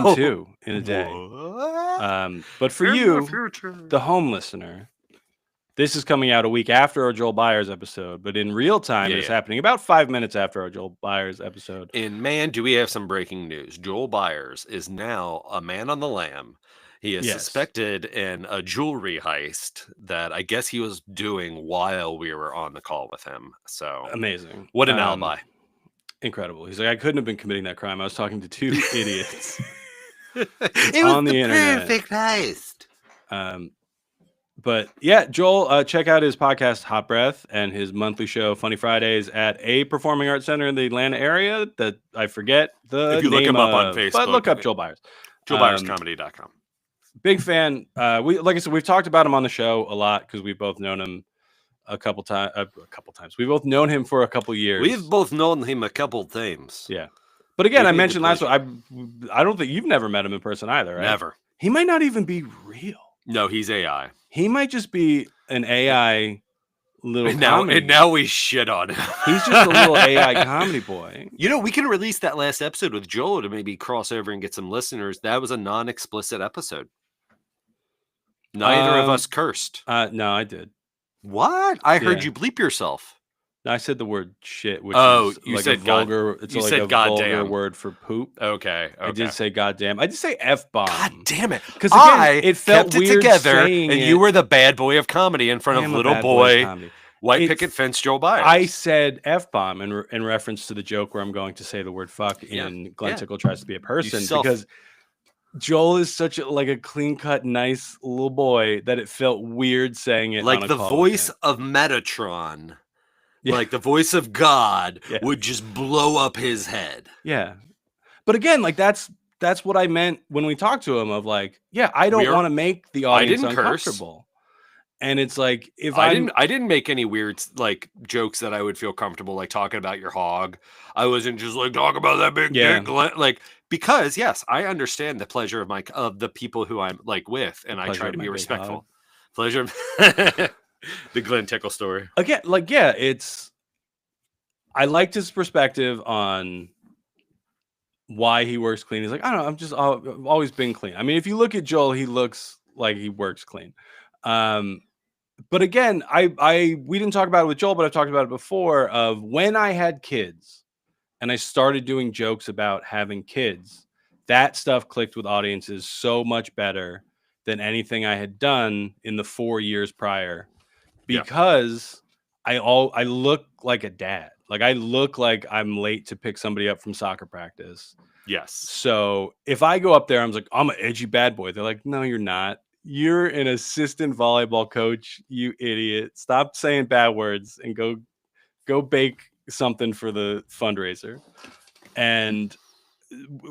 and 2 in a day. What? But for In the you, future. the home listener, this is coming out a week after our Joel Byers episode, but in real time, it's happening about 5 minutes after our Joel Byers episode. And man, do we have some breaking news. Joel Byers is now a man on the lam. He is suspected in a jewelry heist that I guess he was doing while we were on the call with him. So amazing. What an alibi. Incredible. He's like, I couldn't have been committing that crime. I was talking to 2 idiots. It was on the internet. Perfect heist. But yeah, Joel, check out his podcast Hot Breath and his monthly show Funny Fridays at a performing arts center in the Atlanta area that I forget the If you name look him up on of, Facebook, but look up Joel Byers. JoelByersComedy.com. Big fan. Like I said, we've talked about him on the show a lot because we've both known him a couple times. We've both known him for a couple years. We've both known him a couple times. Yeah. But again, I mentioned last one, I don't think you've never met him in person either, right? Never. He might not even be real. No, he's AI. He might just be an AI little comedy. And now we shit on him. He's just a little AI comedy boy. You know, we can release that last episode with Joel to maybe cross over and get some listeners. That was a non-explicit episode. Neither of us cursed. No, I did. What? I heard you bleep yourself. I said the word shit, which is you like said a vulgar. God, it's you like said a goddamn. vulgar word for poop. Okay. I did say goddamn. I did say f-bomb. God damn it! Because it felt kept weird it together, saying and it. you were the bad boy of comedy in front of little boy, white picket fence Joe Byers. I said f-bomb in reference to the joke where I'm going to say the word fuck in Glenn Tickle Tries to Be a Person because Joel is such a clean cut, nice little boy that it felt weird saying it. Like the voice of Metatron. Yeah. Like the voice of God would just blow up his head. Yeah. But again, that's what I meant when we talked to him of I don't want to make the audience uncomfortable. And it's like if I didn't make any weird jokes that I would feel comfortable talking about your hog. I wasn't just talk about that big dick because yes, I understand the pleasure of the people who I'm with, and I try to be respectful. Pleasure. The Glenn Tickle story. Again, I liked his perspective on why he works clean. He's like, I don't know, I've always been clean. I mean, if you look at Joel, he looks like he works clean. But again, we didn't talk about it with Joel, but I've talked about it before of when I had kids and I started doing jokes about having kids, that stuff clicked with audiences so much better than anything I had done in the 4 years prior. Because I look like a dad. I look like I'm late to pick somebody up from soccer practice. Yes. So if I go up there, I'm like, I'm an edgy bad boy. They're like, no, you're not. You're an assistant volleyball coach, you idiot. Stop saying bad words and go bake something for the fundraiser. And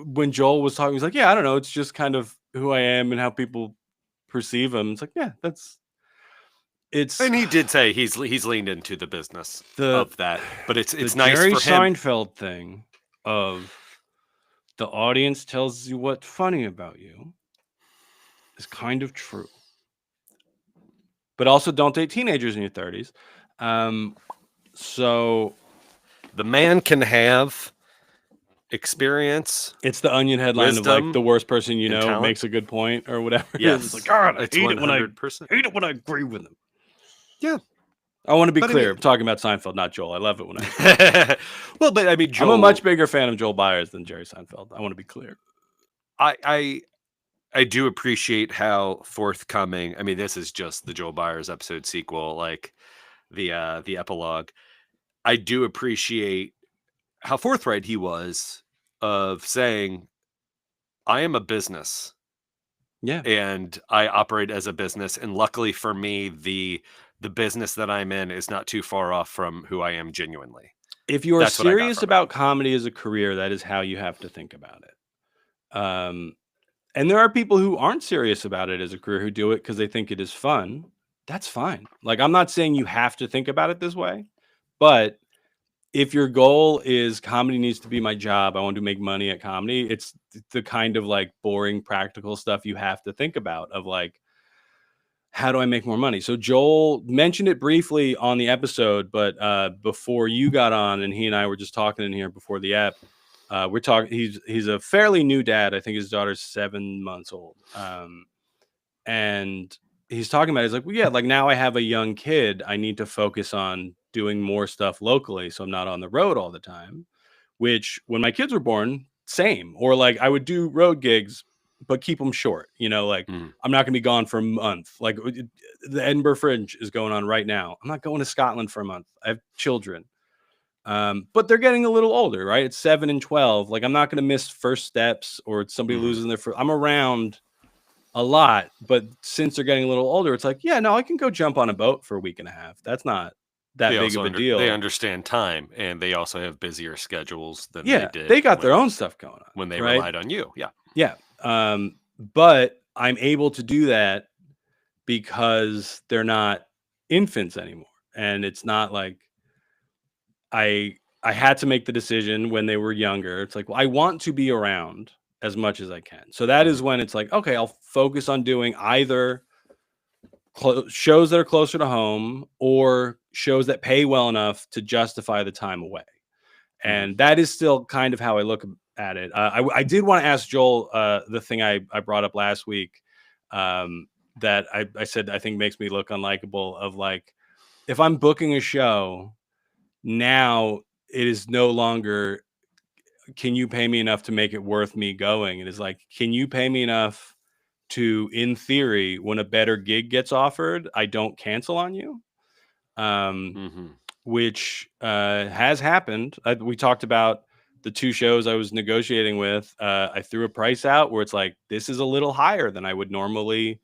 when Joel was talking, he's like, yeah, I don't know. It's just kind of who I am and how people perceive him. It's like, yeah, and he did say he's leaned into the business of that, but it's nice Jerry for him. Seinfeld thing of the audience tells you what's funny about you is kind of true, but also don't date teenagers in your 30s. So the man can have experience. It's the Onion headline of the worst person you know talent. Makes a good point or whatever. Yes. It's like, God, I hate it when I agree with him. Yeah. I want to be clear. I'm talking about Seinfeld, not Joel. I love it when I well, but I mean, Joel, I'm a much bigger fan of Joel Byers than Jerry Seinfeld. I want to be clear. I do appreciate how forthcoming. I mean, this is just the Joel Byers episode sequel, the epilogue. I do appreciate how forthright he was of saying, I am a business. Yeah. And I operate as a business. And luckily for me, the business that I'm in is not too far off from who I am genuinely. If you are serious about comedy as a career, that is how you have to think about it. And there are people who aren't serious about it as a career who do it because they think it is fun. That's fine. I'm not saying you have to think about it this way, but if your goal is comedy needs to be my job, I want to make money at comedy, it's the kind of boring practical stuff you have to think about of how do I make more money? So Joel mentioned it briefly on the episode, but before you got on and he and I were just talking in here before the app, We're talking. He's a fairly new dad. I think his daughter's 7 months old. And he's talking about. He's like, well, yeah, like now I have a young kid. I need to focus on doing more stuff locally, so I'm not on the road all the time. Which, when my kids were born, same. Or like I would do road gigs, but keep them short. Like I'm not going to be gone for a month. Like the Edinburgh Fringe is going on right now. I'm not going to Scotland for a month. I have children. But they're getting a little older, right? It's 7 and 12. Like I'm not going to miss first steps or somebody losing their first. I'm around a lot, but since they're getting a little older, it's like, yeah, no, I can go jump on a boat for a week and a half. That's not that big of a deal. They understand time, and they also have busier schedules than they did. They got their own stuff going on when they relied on you. Yeah. Yeah. But I'm able to do that because they're not infants anymore. And it's not like I had to make the decision when they were younger. It's like, well, I want to be around as much as I can. So that is when it's like, okay, I'll focus on doing either shows that are closer to home or shows that pay well enough to justify the time away. And that is still kind of how I look at it. I did want to ask Joel the thing I brought up last week that I said I think makes me look unlikable, of like, if I'm booking a show now, it is no longer, can you pay me enough to make it worth me going? It is like, can you pay me enough to, in theory, when a better gig gets offered, I don't cancel on you? Which has happened. We talked about the 2 shows I was negotiating with. I threw a price out where it's like, this is a little higher than I would normally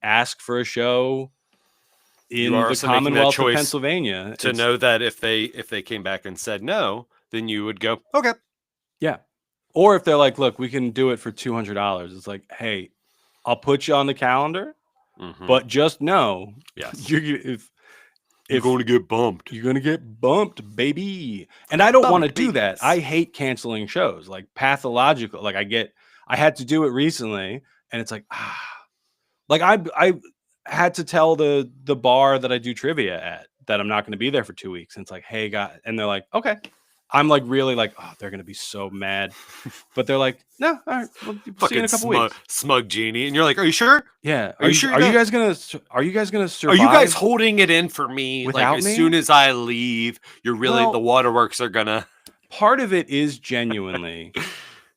ask for a show in the Commonwealth of Pennsylvania. To know that if they came back and said no, then you would go, okay. Yeah. Or if they're like, look, we can do it for $200. It's like, hey, I'll put you on the calendar, but just know, yes, you're going to get bumped. You're going to get bumped, baby. And I don't want to do that. I hate canceling shows, like pathological. Like I had to do it recently, and it's like, like I had to tell the bar that I do trivia at that I'm not going to be there for 2 weeks. And it's like, hey, guys. And they're like, okay. I'm like really like, oh, they're going to be so mad. But they're like, no, all right. We'll see you in a couple weeks. Smug genie. And you're like, are you sure? Yeah. Are you sure? Are you guys going to survive? Are you guys holding it in for me? Without like, me? As soon as I leave, you're really, the waterworks are going to. Part of it is genuinely.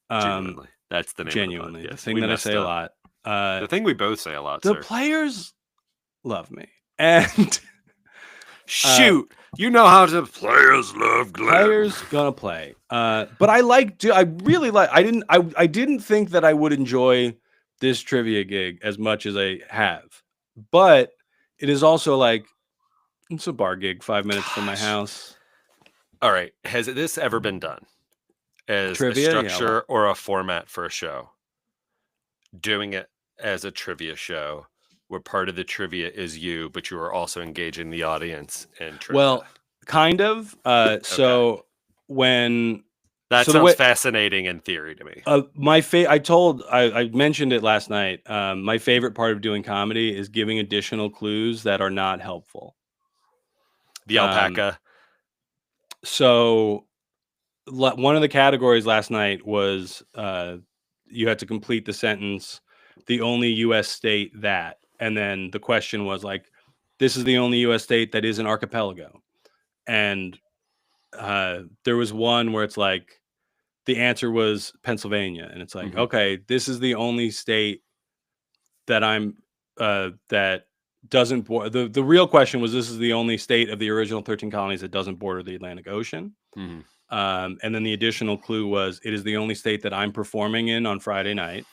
Genuinely. That's the name genuinely. of the The thing that I say a lot. The thing we both say a lot, the sir. Players love me. And shoot, you know how to players love glam. Players gonna play. But I really like, I didn't think that I would enjoy this trivia gig as much as I have. But it is also like, it's a bar gig 5 minutes from my house. All right. Has this ever been done as Trivia? a structure or a format for a show? Doing it as a trivia show where part of the trivia is you, but you are also engaging the audience in trivia. Well, kind of. So when that sounds fascinating in theory to me. I mentioned it last night. My favorite part of doing comedy is giving additional clues that are not helpful. The alpaca. So one of the categories last night was you had to complete the sentence, the only U.S. state that, and then the question was like, this is the only U.S. state that is an archipelago. And there was one where it's like, the answer was Pennsylvania. And it's like, okay, this is the only state that that doesn't border. The real question was, this is the only state of the original 13 colonies that doesn't border the Atlantic Ocean. And then the additional clue was, it is the only state that I'm performing in on Friday night.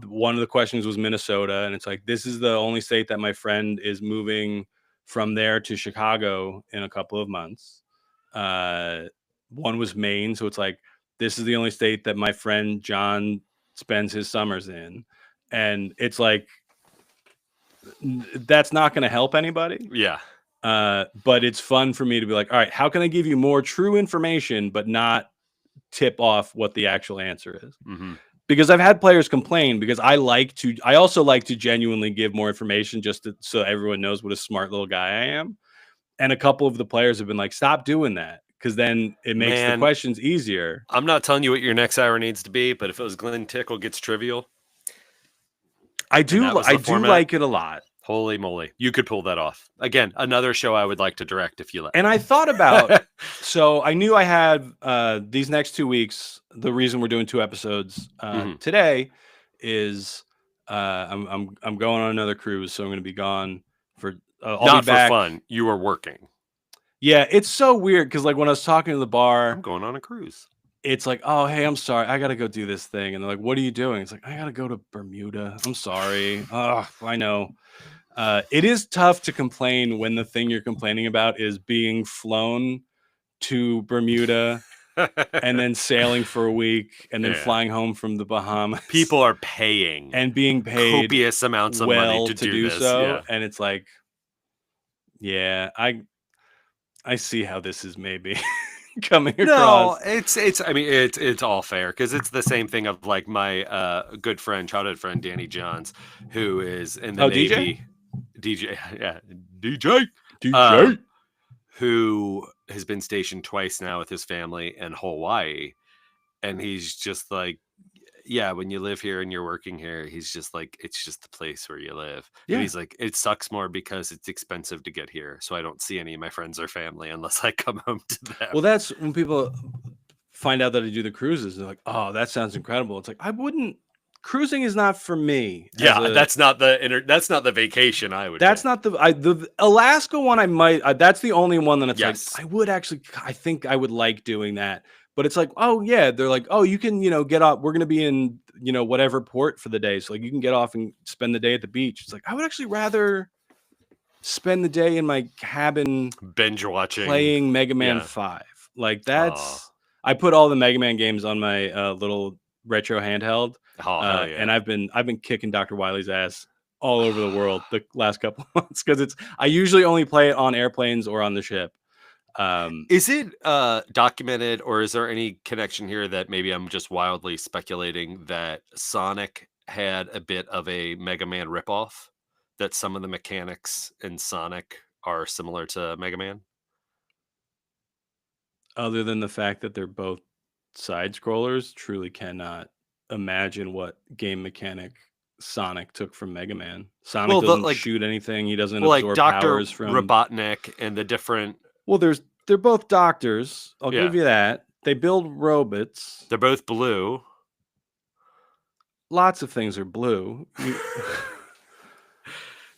One of the questions was Minnesota, and it's like, this is the only state that my friend is moving from there to Chicago in a couple of months. One was Maine, so it's like, this is the only state that my friend John spends his summers in. And it's like, that's not going to help anybody. Yeah. But it's fun for me to be like, all right, how can I give you more true information, but not tip off what the actual answer is? Because I've had players complain, because I also like to genuinely give more information so everyone knows what a smart little guy I am. And a couple of the players have been like, stop doing that. because then it makes the Man, questions easier. I'm not telling you what your next hour needs to be, but if it was Glenn Tickle Gets Trivial, I and do that was the format, like it a lot. holy moly, you could pull that off. Again, another show I would like to direct if you let And me. I thought about, so I knew I had these next 2 weeks. The reason we're doing 2 episodes today is I'm going on another cruise, so I'm going to be gone for. I'll Not be for back. fun. You are working. Yeah, it's so weird because like when I was talking to the bar, I'm going on a cruise. it's like, oh, hey, I'm sorry, I gotta go do this thing, and they're like, what are you doing? It's like, I gotta go to Bermuda. I'm sorry. Oh, I know. It is tough to complain when the thing you're complaining about is being flown to Bermuda and then sailing for a week and then flying home from the Bahamas. People are paying and being paid copious amounts of money to do this. so. Yeah. And it's like, yeah, I see how this is maybe coming No, across. I mean it's all fair because it's the same thing of like my good friend, childhood friend Danny Johns, who is in the Navy. DJ, yeah, DJ, who has been stationed twice now with his family in Hawaii, and he's just like, yeah, when you live here and you're working here, he's just like, it's just the place where you live. Yeah. But he's like, it sucks more because it's expensive to get here. So I don't see any of my friends or family unless I come home to them. Well, that's when people find out that I do the cruises. They're like, oh, that sounds incredible. It's like, I wouldn't. Cruising is not for me. Yeah, that's not the vacation I would. That's not the Alaska one. I might. That's the only one that it's like I would actually. I think I would like doing that. But it's like, oh yeah, they're like, oh, you can, get off. We're gonna be in, whatever port for the day, so like you can get off and spend the day at the beach. It's like I would actually rather spend the day in my cabin binge watching, playing Mega Man 5. Like that's. I put all the Mega Man games on my little retro handheld. And I've been kicking Dr. Wily's ass all over the world the last couple of months because I usually only play it on airplanes or on the ship. Is it documented, or is there any connection here that maybe I'm just wildly speculating that Sonic had a bit of a Mega Man ripoff? That some of the mechanics in Sonic are similar to Mega Man? Other than the fact that they're both side scrollers, truly cannot imagine what game mechanic Sonic took from Mega Man. Sonic doesn't shoot anything. He doesn't absorb powers from Robotnik and the different. Well, they're both doctors. I'll give you that. They build robots. They're both blue. Lots of things are blue.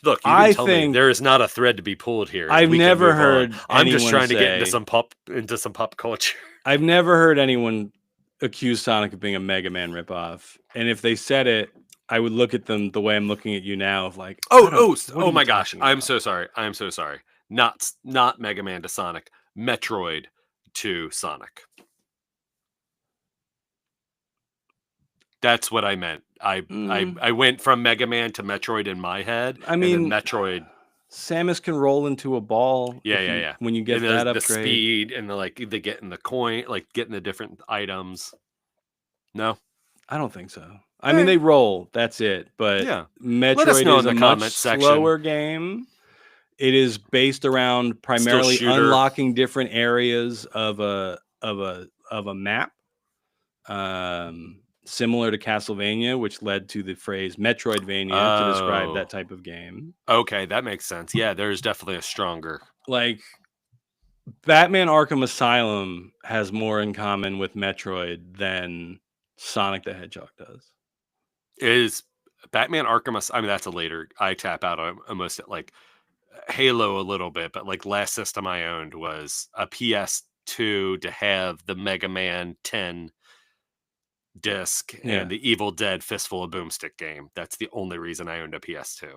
Look, you can tell me there is not a thread to be pulled here. I've never heard. I'm just trying to get into some pop culture. I've never heard anyone accuse Sonic of being a Mega Man ripoff, and if they said it, I would look at them the way I'm looking at you now, of like, oh my gosh, I'm so sorry. Not Mega Man to Sonic, Metroid to Sonic. That's what I meant. I went from Mega Man to Metroid in my head. I mean, Metroid. Samus can roll into a ball. Yeah. When you get that upgrade, the speed and the getting the coin, like getting the different items. No, I don't think so. I mean, they roll. That's it. But Metroid is a much slower game. It is based around primarily unlocking different areas of a map. Similar to Castlevania, which led to the phrase Metroidvania to describe that type of game. Okay, that makes sense. Yeah, there's definitely a stronger. Like, Batman Arkham Asylum has more in common with Metroid than Sonic the Hedgehog does. Is Batman Arkham Asylum, I mean, that's a later, I tap out almost at like Halo a little bit, but like last system I owned was a PS2 to have the Mega Man 10 disc and the Evil Dead Fistful of Boomstick game. That's the only reason I owned a PS2.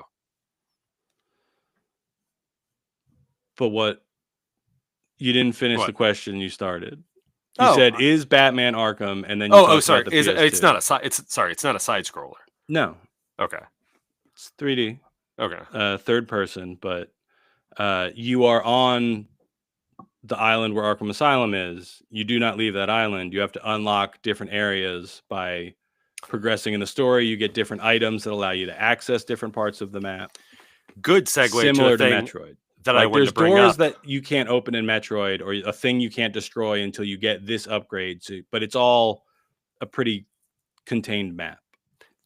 But what? You didn't finish the question you started. You said, "Is Batman Arkham?" And then sorry, it's not a side scroller. No. Okay. It's 3D. Okay. Third person, but you are on the island where Arkham Asylum is. You do not leave that island. You have to unlock different areas by progressing in the story. You get different items that allow you to access different parts of the map. Good segue Similar to Metroid. that I Like wanted there's to bring doors up. that you can't open in Metroid, or a thing you can't destroy until you get this upgrade. So, but it's all a pretty contained map.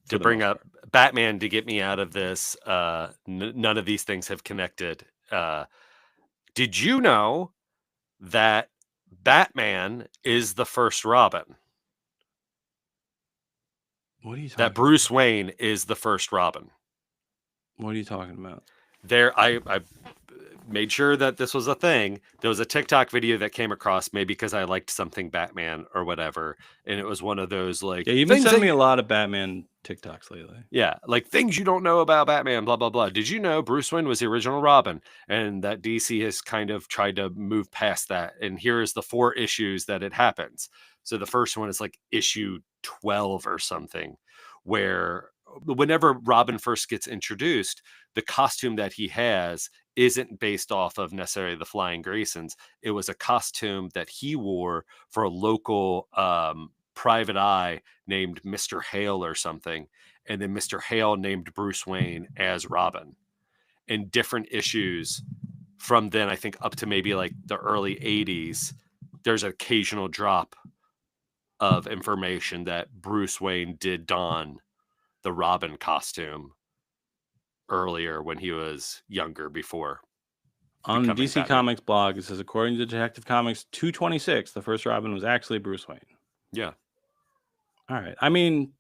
To bring up Batman to get me out of this, none of these things have connected. Did you know that Batman is the first Robin? What are you talking That Bruce Wayne is the first Robin. What are you talking about? I made sure that this was a thing. There was a TikTok video that came across, maybe because I liked something Batman or whatever, and it was one of those like Yeah, you've been things sending that me a lot of Batman TikToks lately. yeah, like things you don't know about Batman, blah blah blah. Did you know Bruce Wayne was the original Robin, and that DC has kind of tried to move past that? And here is the 4 issues that it happens. So the first one is like issue 12 or something, where whenever Robin first gets introduced, the costume that he has isn't based off of necessarily the Flying Graysons. It was a costume that he wore for a local private eye named Mr. Hale or something. And then Mr. Hale named Bruce Wayne as Robin. In different issues from then, I think up to maybe like the early 80s, there's an occasional drop of information that Bruce Wayne did don the Robin costume earlier when he was younger before. On DC Batman. Comics blog, it says, according to Detective Comics 226, the first Robin was actually Bruce Wayne. Yeah. All right. I mean,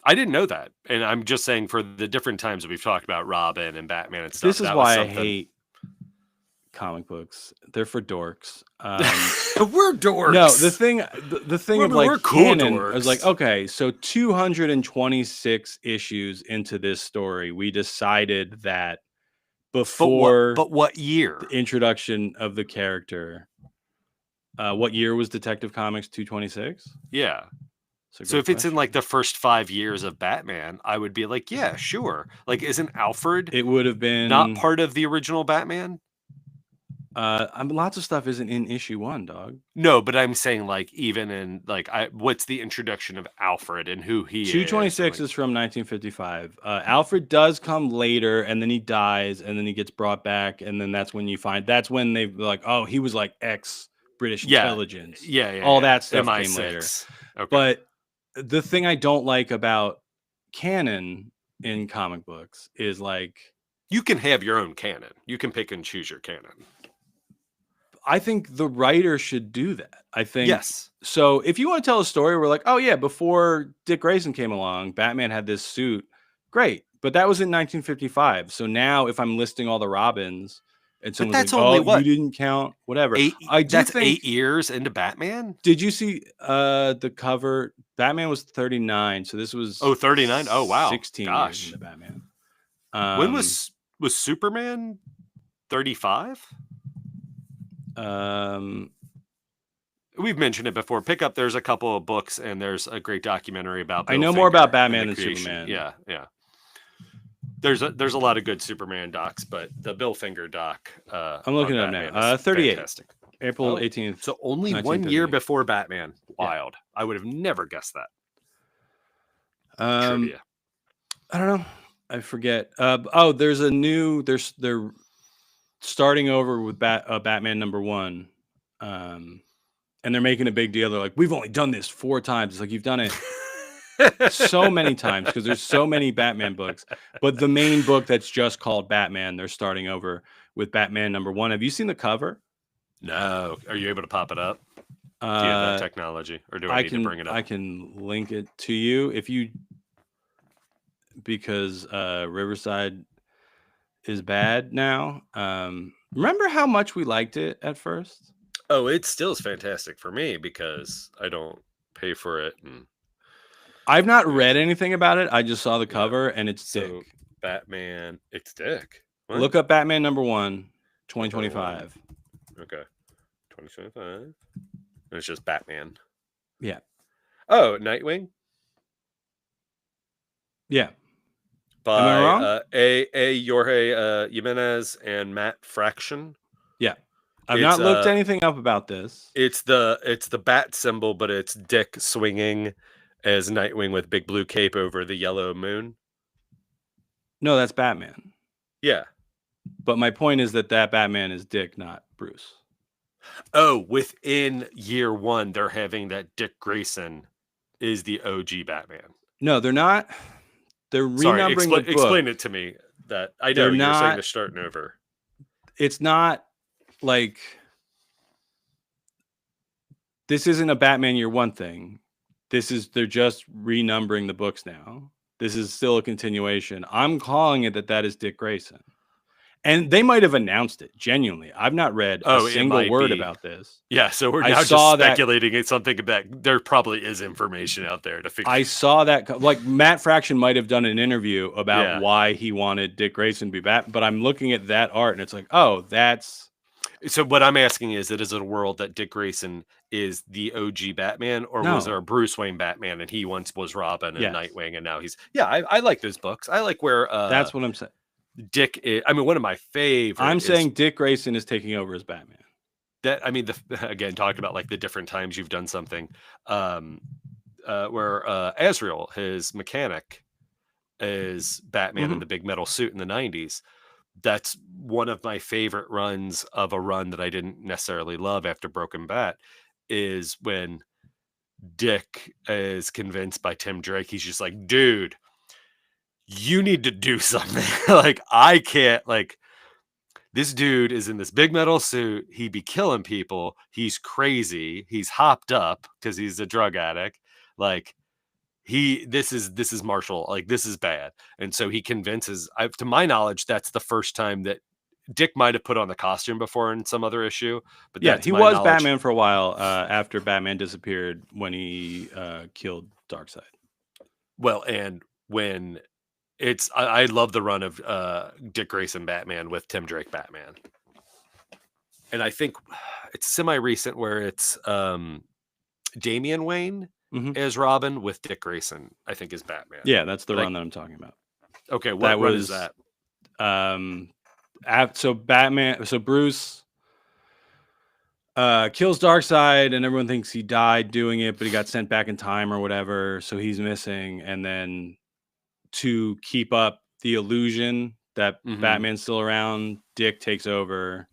I didn't know that. And I'm just saying for the different times that we've talked about Robin and Batman and stuff. This is why I hate comic books. They're for dorks. We're dorks. No, the thing of like cool canon, dorks. I was like, okay, so 226 issues into this story, we decided that before but what year? The introduction of the character. What year was Detective Comics 226? Yeah. So if it's in like the first 5 years of Batman, I would be like, yeah, sure. Like, isn't Alfred? It would have been not part of the original Batman. Lots of stuff isn't in issue 1, dog. No, but I'm saying like even in like what's the introduction of Alfred and who he 226 is from 1955. Alfred does come later, and then he dies, and then he gets brought back, and then that's when they're like, oh, he was like ex-British intelligence. All that stuff MI6. came later. Okay. But the thing I don't like about canon in comic books is like, you can have your own canon. You can pick and choose your canon. I think the writer should do that. I think yes. So if you want to tell a story where like, oh yeah, before Dick Grayson came along, Batman had this suit, great. But that was in 1955. So now if I'm listing all the Robins and someone's like, oh, you didn't count, whatever. That's 8 years into Batman? Did you see the cover? Batman was 39. So this was 39? Oh, wow. 16 years into Batman. When was Superman 35? We've mentioned it before. Pick up. There's a couple of books, and there's a great documentary about. I know more about Batman than Superman. Yeah, yeah. There's a lot of good Superman docs, but the Bill Finger doc. I'm looking it up now. 38. Fantastic. April 18th. So only 1 year before Batman. Wild. Yeah. I would have never guessed that. Trivia. I don't know. I forget. There's a new. They're starting over with Batman #1, and they're making a big deal. They're like, we've only done this 4 times. It's like, you've done it so many times because there's so many Batman books. But the main book that's just called Batman, they're starting over with Batman #1. Have you seen the cover? No. Are you able to pop it up? Do you have that technology, or do I need to bring it up? I can link it to you because Riverside is bad now. Remember how much we liked it at first? Oh, it still is fantastic for me because I don't pay for it. And I've not read anything about it. I just saw the cover and it's Dick. Batman, it's Dick. What? Look up Batman #1, 2025. Okay. 2025. And it's just Batman. Yeah. Oh, Nightwing? Yeah. By Am I wrong? A. Jorge Jimenez and Matt Fraction. Yeah. I've not looked anything up about this. It's the bat symbol, but it's Dick swinging as Nightwing with big blue cape over the yellow moon. No, that's Batman. Yeah. But my point is that Batman is Dick, not Bruce. Oh, within year one, they're having that Dick Grayson is the OG Batman. No, they're not. They're Sorry, renumbering the book. explain it to me. That I know They're you're saying not. they're starting over. It's not like this isn't a Batman Year One thing. They're just renumbering the books now. This is still a continuation. I'm calling it that is Dick Grayson. And they might have announced it, genuinely. I've not read a It single might word be. about this. Yeah, so we're I now just saw that speculating it's something that there probably is information out there to figure. I saw that, like, Matt Fraction might have done an interview about Yeah. why he wanted Dick Grayson to be Batman, but I'm looking at that art and it's like, oh, that's. So what I'm asking is it a world that Dick Grayson is the OG Batman, or was there a No. Bruce Wayne Batman and he once was Robin and Yes. Nightwing and now he's I like those books. I like where That's what I'm saying. Dick is, I mean, one of my favorite. I'm saying Dick Grayson is taking over as Batman. That, I mean, again, talking about like the different times you've done something, where Azrael, his mechanic, is Batman in the big metal suit in the 90s. That's one of my favorite runs of a run that I didn't necessarily love after Broken Bat, is when Dick is convinced by Tim Drake. He's just like, dude, you need to do something. Like, I can't, like, this dude is in this big metal suit. He be killing people. He's crazy. He's hopped up because he's a drug addict. Like, this is Marshall. Like, this is bad. And so he convinces, to my knowledge, that's the first time that Dick might have put on the costume before in some other issue. But yeah, that's he my was knowledge. Batman for a while after Batman disappeared when he killed Darkseid. Well, and when I love the run of Dick Grayson Batman with Tim Drake Batman. And I think it's semi-recent where it's Damian Wayne as Robin with Dick Grayson, I think, is Batman. Yeah, that's the run that I'm talking about. Okay, what run is that? So Bruce kills Darkseid, and everyone thinks he died doing it, but he got sent back in time or whatever, so he's missing. And then to keep up the illusion that Batman's still around, Dick takes over.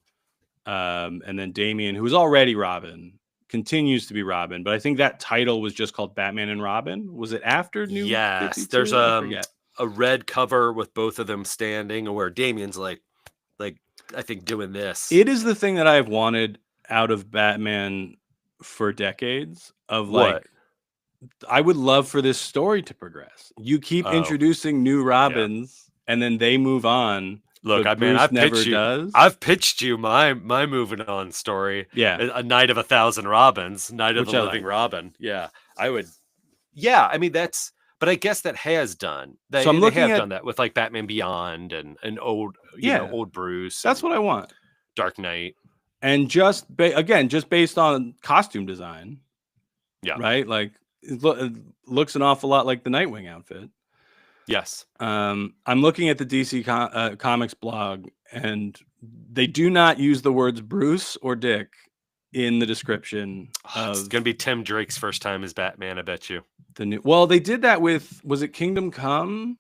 And then Damian, who was already Robin, continues to be Robin, but I think that title was just called Batman and Robin. Was it after New 52? Yes, there's a red cover with both of them standing, where Damian's like I think doing this. It is the thing that I've wanted out of Batman for decades. Of what? Like, I would love for this story to progress. You keep introducing new Robins, and then they move on. Look, I've pitched you my moving on story. Yeah, A Night of 1,000 Robins, Night of the Living Robin. Yeah, I would. Yeah, I mean that's. But I guess that has done. They have done that with like Batman Beyond and old, old Bruce. That's what I want. Dark Knight, and just based on costume design. Yeah, right. Like it looks an awful lot like the Nightwing outfit. Yes. I'm looking at the DC Comics blog, and they do not use the words Bruce or Dick in the description. It's going to be Tim Drake's first time as Batman, I bet you. They did that with, was it Kingdom Come?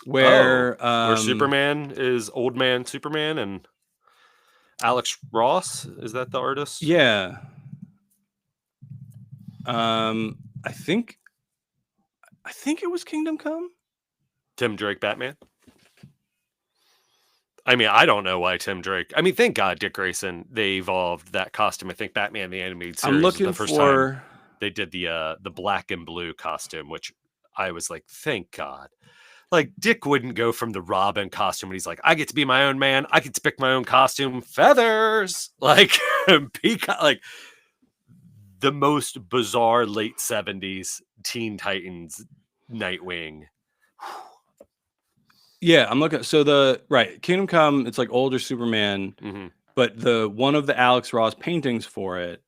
Where Superman is Old Man Superman and Alex Ross, is that the artist? Yeah. I think it was Kingdom Come. Tim Drake Batman. I mean, I don't know why Tim Drake. I mean, thank God Dick Grayson, they evolved that costume. I think Batman the Animated Series I'm looking the first time they did the black and blue costume, which I was like, thank God. Like, Dick wouldn't go from the Robin costume and he's like, I get to be my own man. I get to pick my own costume. Feathers. Like, peacock. Like, the most bizarre late 70s Teen Titans Nightwing. Yeah, I'm looking. So Kingdom Come, it's like older Superman, but the one of the Alex Ross paintings for it,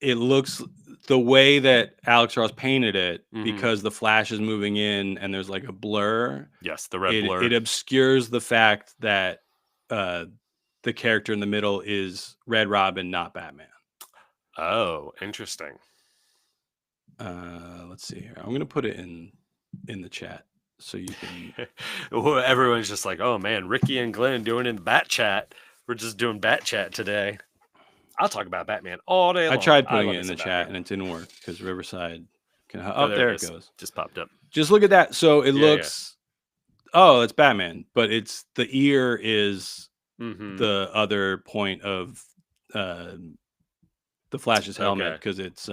it looks the way that Alex Ross painted it, because the Flash is moving in and there's like a blur. Yes, the red blur. It obscures the fact that the character in the middle is Red Robin, not Batman. Oh, interesting. Let's see here. I'm going to put it in the chat so you can. Well, everyone's just like, oh man, Ricky and Glenn doing in the Bat Chat. We're just doing Bat Chat today. I'll talk about Batman all day long. I tried I putting love it me in the some chat Batman. and it didn't work because Riverside can. Oh, Oh, there there it it is. goes. Just popped up. Just look at that. So it Yeah, looks. Oh, it's Batman, but it's the ear is Mm-hmm. the other point of the Flash's helmet Okay. because it's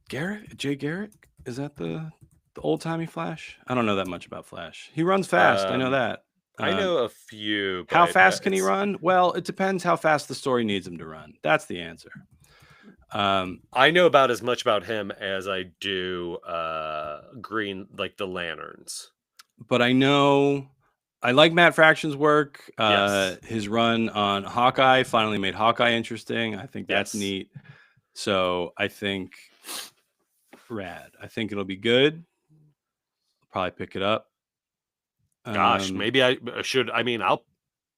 Garrett, Jay Garrett. Is that the old timey Flash? I don't know that much about Flash. He runs fast. I know that. I know a few, How but fast can he run? Well, it depends how fast the story needs him to run. That's the answer. I know about as much about him as I do Green, like the Lanterns. But I know I like Matt Fraction's work. Yes. His run on Hawkeye finally made Hawkeye interesting. I think that's Yes. neat. So I think rad. I think it'll be good. I'll probably pick it up. Gosh, maybe I should. I mean, I'll.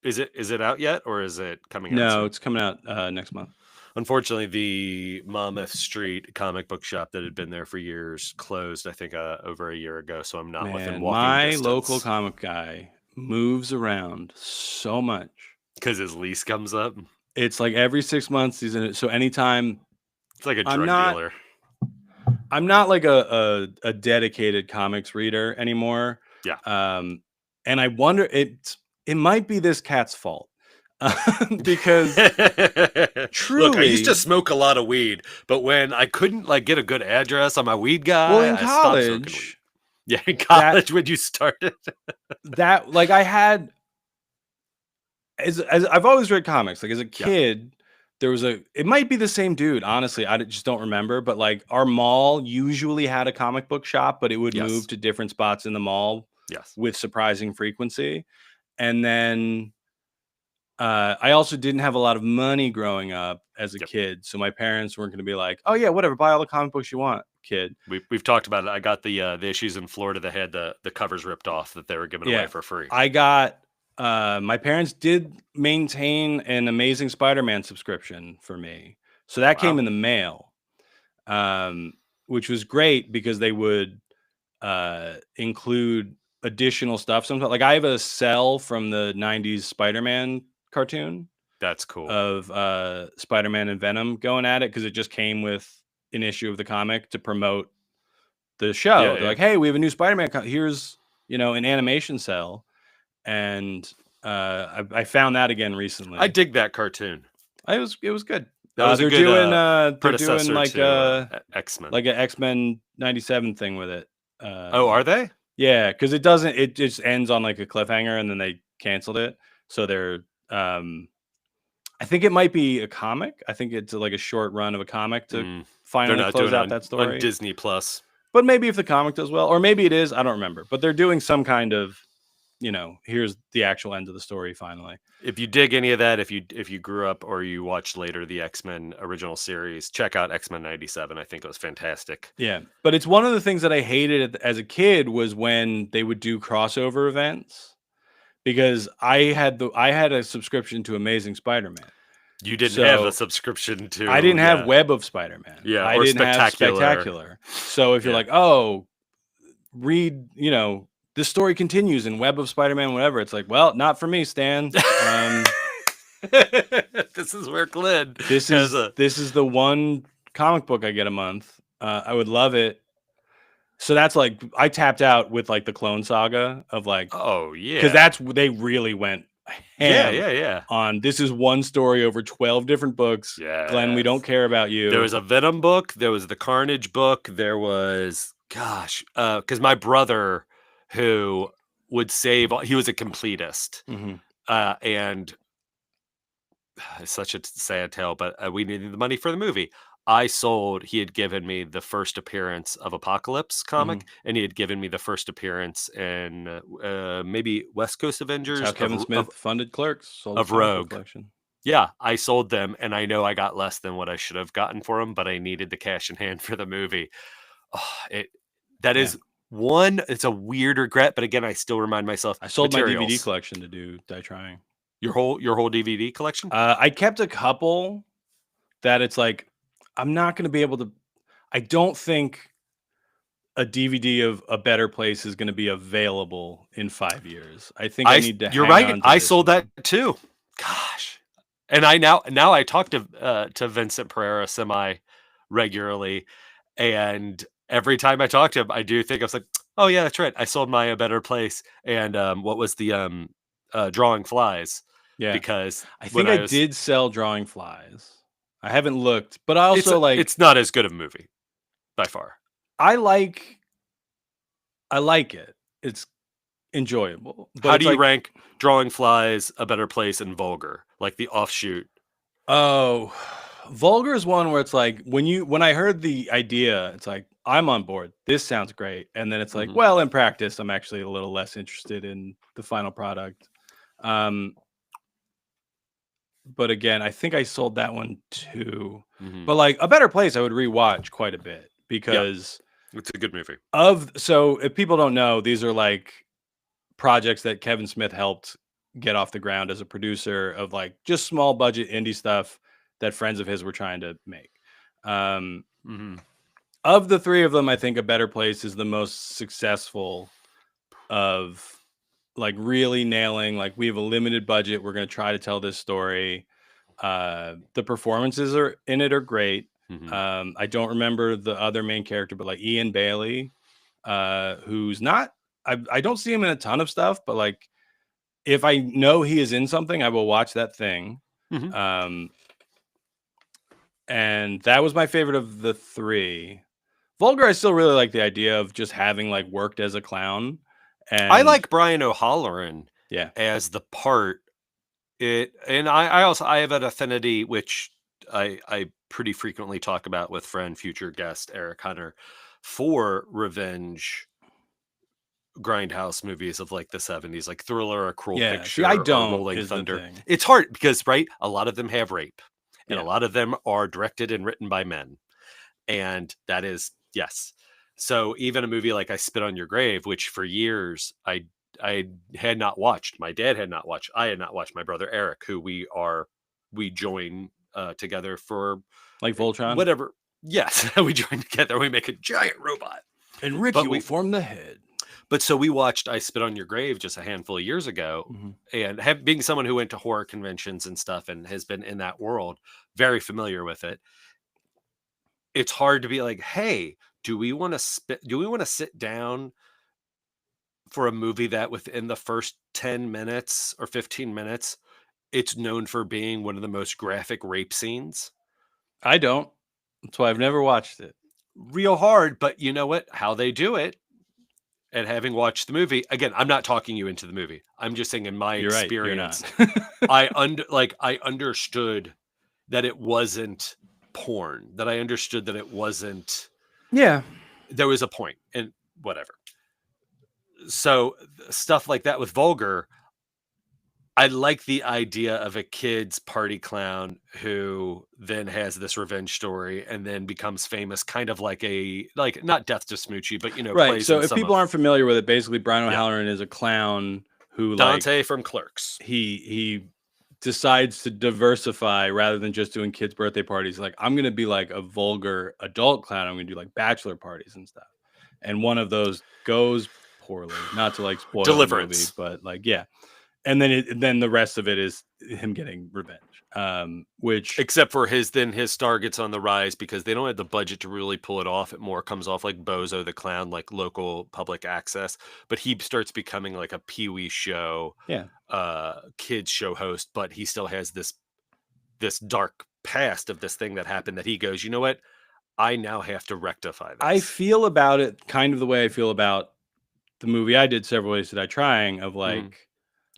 Is it out yet, or is it coming out? No, soon? it's coming out next month. Unfortunately, the Monmouth Street comic book shop that had been there for years closed, I think, over a year ago. So I'm not within walking my distance. local comic guy moves around so much because his lease comes up. It's like every 6 months he's in it. So anytime it's like a drug dealer. I'm not like a dedicated comics reader anymore. Yeah. And I wonder it might be this cat's fault. Because truly, look, I used to smoke a lot of weed, but when I couldn't like get a good address on my weed guy, well, in I stopped smoking weed. college, yeah, in college when you started, that like I had, as I've always read comics. Like as a kid, there was it might be the same dude. Honestly, I just don't remember. But like our mall usually had a comic book shop, but it would move to different spots in the mall. With surprising frequency, and then. I also didn't have a lot of money growing up as a kid, so my parents weren't going to be like, "Oh yeah, whatever, buy all the comic books you want, kid." We've talked about it. I got the issues in Florida that had the covers ripped off that they were giving away for free. I got my parents did maintain an Amazing Spider-Man subscription for me, so that came in the mail, which was great because they would include additional stuff. Sometimes, like I have a cell from the '90s Spider-Man cartoon. That's cool. Of Spider-Man and Venom going at it because it just came with an issue of the comic to promote the show. They're like, "Hey, we have a new Spider-Man. Here's an animation cell," and I found that again recently. I dig that cartoon. It was good. That was they're a good doing like to X-Men, like an X-Men '97 thing with it. Oh, are they? Yeah, because it doesn't. It just ends on like a cliffhanger, and then they canceled it. So they're. I think it might be a comic. I think it's like a short run of a comic to finally close out that story on Disney Plus. But maybe if the comic does well, or maybe it is, I don't remember. But they're doing some kind of, here's the actual end of the story finally. If you dig any of that, if you grew up or you watched later the X-Men original series, check out X-Men '97. I think it was fantastic. Yeah, but it's one of the things that I hated as a kid was when they would do crossover events. Because I had a subscription to Amazing Spider-Man. You didn't have a subscription to. I didn't have Web of Spider-Man. Yeah, I didn't have Spectacular. So if you're like, oh, read, this story continues in Web of Spider-Man, whatever. It's like, well, not for me, Stan. This is where Glenn. This is the one comic book I get a month. I would love it. So that's like I tapped out with like the Clone Saga of like, oh yeah, because they really went yeah on this is one story over 12 different books. Yeah, Glenn, we don't care about you. There was a Venom book, there was the Carnage book, there was because my brother who would save, he was a completist, and it's such a sad tale, but we needed the money for the movie. He had given me the first appearance of Apocalypse comic, and he had given me the first appearance in maybe West Coast Avengers. That's how Kevin Smith funded Clerks. Sold of Rogue. Collection. Yeah, I sold them, and I know I got less than what I should have gotten for them, but I needed the cash in hand for the movie. It's a weird regret, but again, I still remind myself. I sold my DVD collection to do Die Trying. Your whole DVD collection? I kept a couple that it's like, I'm not going to be able to. I don't think a DVD of A Better Place is going to be available in 5 years. I think I need to You're hang right. on to I this sold one. that too. Gosh. And I now I talk to Vincent Pereira semi regularly, and every time I talk to him, I do think I was like, oh yeah, that's right. I sold my A Better Place, and what was the Drawing Flies, Yeah. because I when think I I was, did sell Drawing Flies. I haven't looked, but I also like it's not as good of a movie by far. I like I like it. It's enjoyable, but How it's do you like, rank Drawing Flies, A Better Place, and Vulgar, like the offshoot? oh, Vulgar is one where it's like when I heard the idea, it's like I'm on board. This sounds great, and then it's like, Mhm. well, in practice, I'm actually a little less interested in the final product. Um, but again, I think I sold that one too. Mhm. But like A Better Place, I would rewatch quite a bit Yeah, because it's a good movie. so if people don't know, these are like projects that Kevin Smith helped get off the ground as a producer of like just small budget indie stuff that friends of his were trying to make. Um, Mhm. of the three of them, I think A Better Place is the most successful of like really nailing, like, we have a limited budget. We're going to try to tell this story. The performances are in it are great. Mhm. I don't remember the other main character, but like Ian Bailey, who's not, I don't see him in a ton of stuff, but like if I know he is in something, I will watch that thing. Mhm. Um, and that was my favorite of the three. Vulgar, I still really like the idea of just having like worked as a clown. I And like Brian O'Halloran yeah, as the part. And I also I have an affinity, which I pretty frequently talk about with friend, future guest Eric Hunter, for revenge grindhouse movies of like the 70s, like Thriller or Cruel yeah. See, I Picture or don't Rolling is the Thunder. thing. It's hard because, right, a lot of them have rape, and a Yeah, lot of them are directed and written by men. And that is, yes. So even a movie like I Spit on Your Grave, which for years I had not watched, my dad had not watched, I had not watched, my brother Eric, who we join together for like Voltron. whatever. Yes, we join together. We make a giant robot. And Ricky But will form the head. so we watched I Spit on Your Grave just a handful of years ago, Mhm. and being someone who went to horror conventions and stuff and has been in that world, very familiar with it. It's hard to be like, hey, do we want to sit down for a movie that within the first 10 minutes or 15 minutes, it's known for being one of the most graphic rape scenes? I don't. That's why I've never watched it. Real hard, but you know what? How they do it, and having watched the movie, again, I'm not talking you into the movie. I'm just saying in my You're right. You're not. experience, I understood that it wasn't porn, that I understood that it wasn't, Yeah. there was a point and whatever. So stuff like that with Vulgar, I like the idea of a kid's party clown who then has this revenge story and then becomes famous, kind of like not Death to Smoochie, but Right. plays So in if some people of, aren't familiar with it, basically Brian yeah, O'Halloran is a clown who like Dante from Clerks. he decides to diversify rather than just doing kids' birthday parties. Like, I'm gonna be like a vulgar adult clown. I'm gonna do like bachelor parties and stuff. And one of those goes poorly. Not to like spoil the movie, Deliverance. but like, yeah. And then the rest of it is him getting revenge. Which Except for his star gets on the rise because they don't have the budget to really pull it off. It more comes off like Bozo the Clown, like local public access. But he starts becoming like a Pee Wee show, yeah. kids show host, but he still has this dark past of this thing that happened that he goes, you know what? I now have to rectify I this. feel about it kind of the way I feel about the movie I did, Several Ways to Die Trying, of Mhm. like,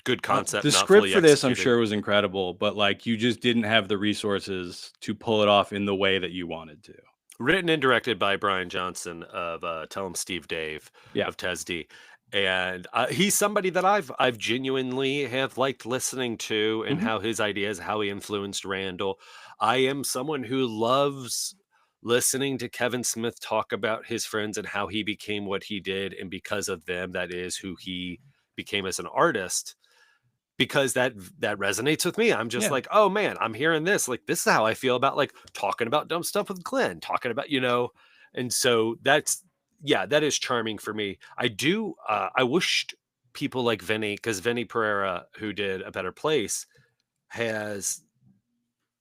Good concept, the not script fully for this, I'm executed. sure, was incredible, but like you just didn't have the resources to pull it off in the way that you wanted to. Written and directed by Brian Johnson of Tell 'em Steve Dave Yeah. of TESD. And he's somebody that I've genuinely have liked listening to, and Mhm. how his ideas, how he influenced Randall. I am someone who loves listening to Kevin Smith talk about his friends and how he became what he did, and because of them, that is who he became as an artist, because that resonates with me. I'm just Yeah. like, oh man, I'm hearing this. Like, this is how I feel about like talking about dumb stuff with Glenn, talking about, and so that's yeah, that is charming for me. I wished people like Vinny, because Vinny Pereira, who did A Better Place, has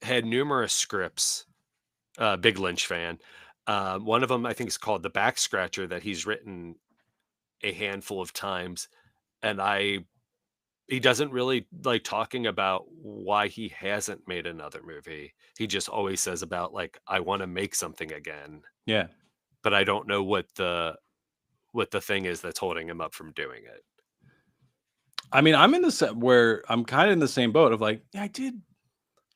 had numerous scripts. Big Lynch fan. One of them I think is called The Back Scratcher, that he's written a handful of times, and he doesn't really like talking about why he hasn't made another movie. He just always says about like, I want to make something again, Yeah. but I don't know what the thing is that's holding him up from doing it. I mean, I'm in the set where I'm kind of in the same boat of like, yeah, I did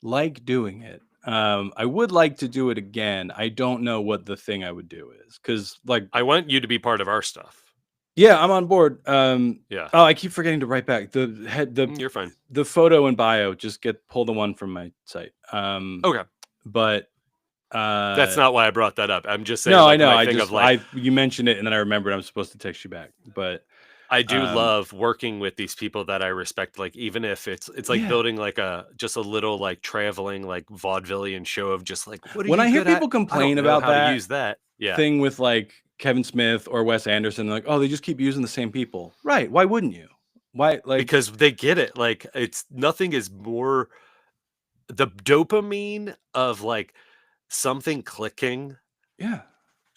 like doing it. I would like to do it again. I don't know what the thing I would do is, because like, I want you to be part of our stuff. yeah, I'm on board. Yeah. Oh, I keep forgetting to write back You're fine. the photo and bio. Just pull the one from my site. Okay. But That's not why I brought that up. I'm just saying, no, I like, know. my I thing just of like, you mentioned it, and then I remembered I'm supposed to text you back. But I do um, love working with these people that I respect. Like, even if it's like yeah. building like just a little like traveling like vaudevillian show of just like, what are When you I hear good at? people I don't complain know about how to that use that. Yeah. thing with like Kevin Smith or Wes Anderson, like, oh, they just keep using the same people, right? Why wouldn't you? Why, like, Because they get it. Like, it's nothing is more the dopamine of like something clicking yeah.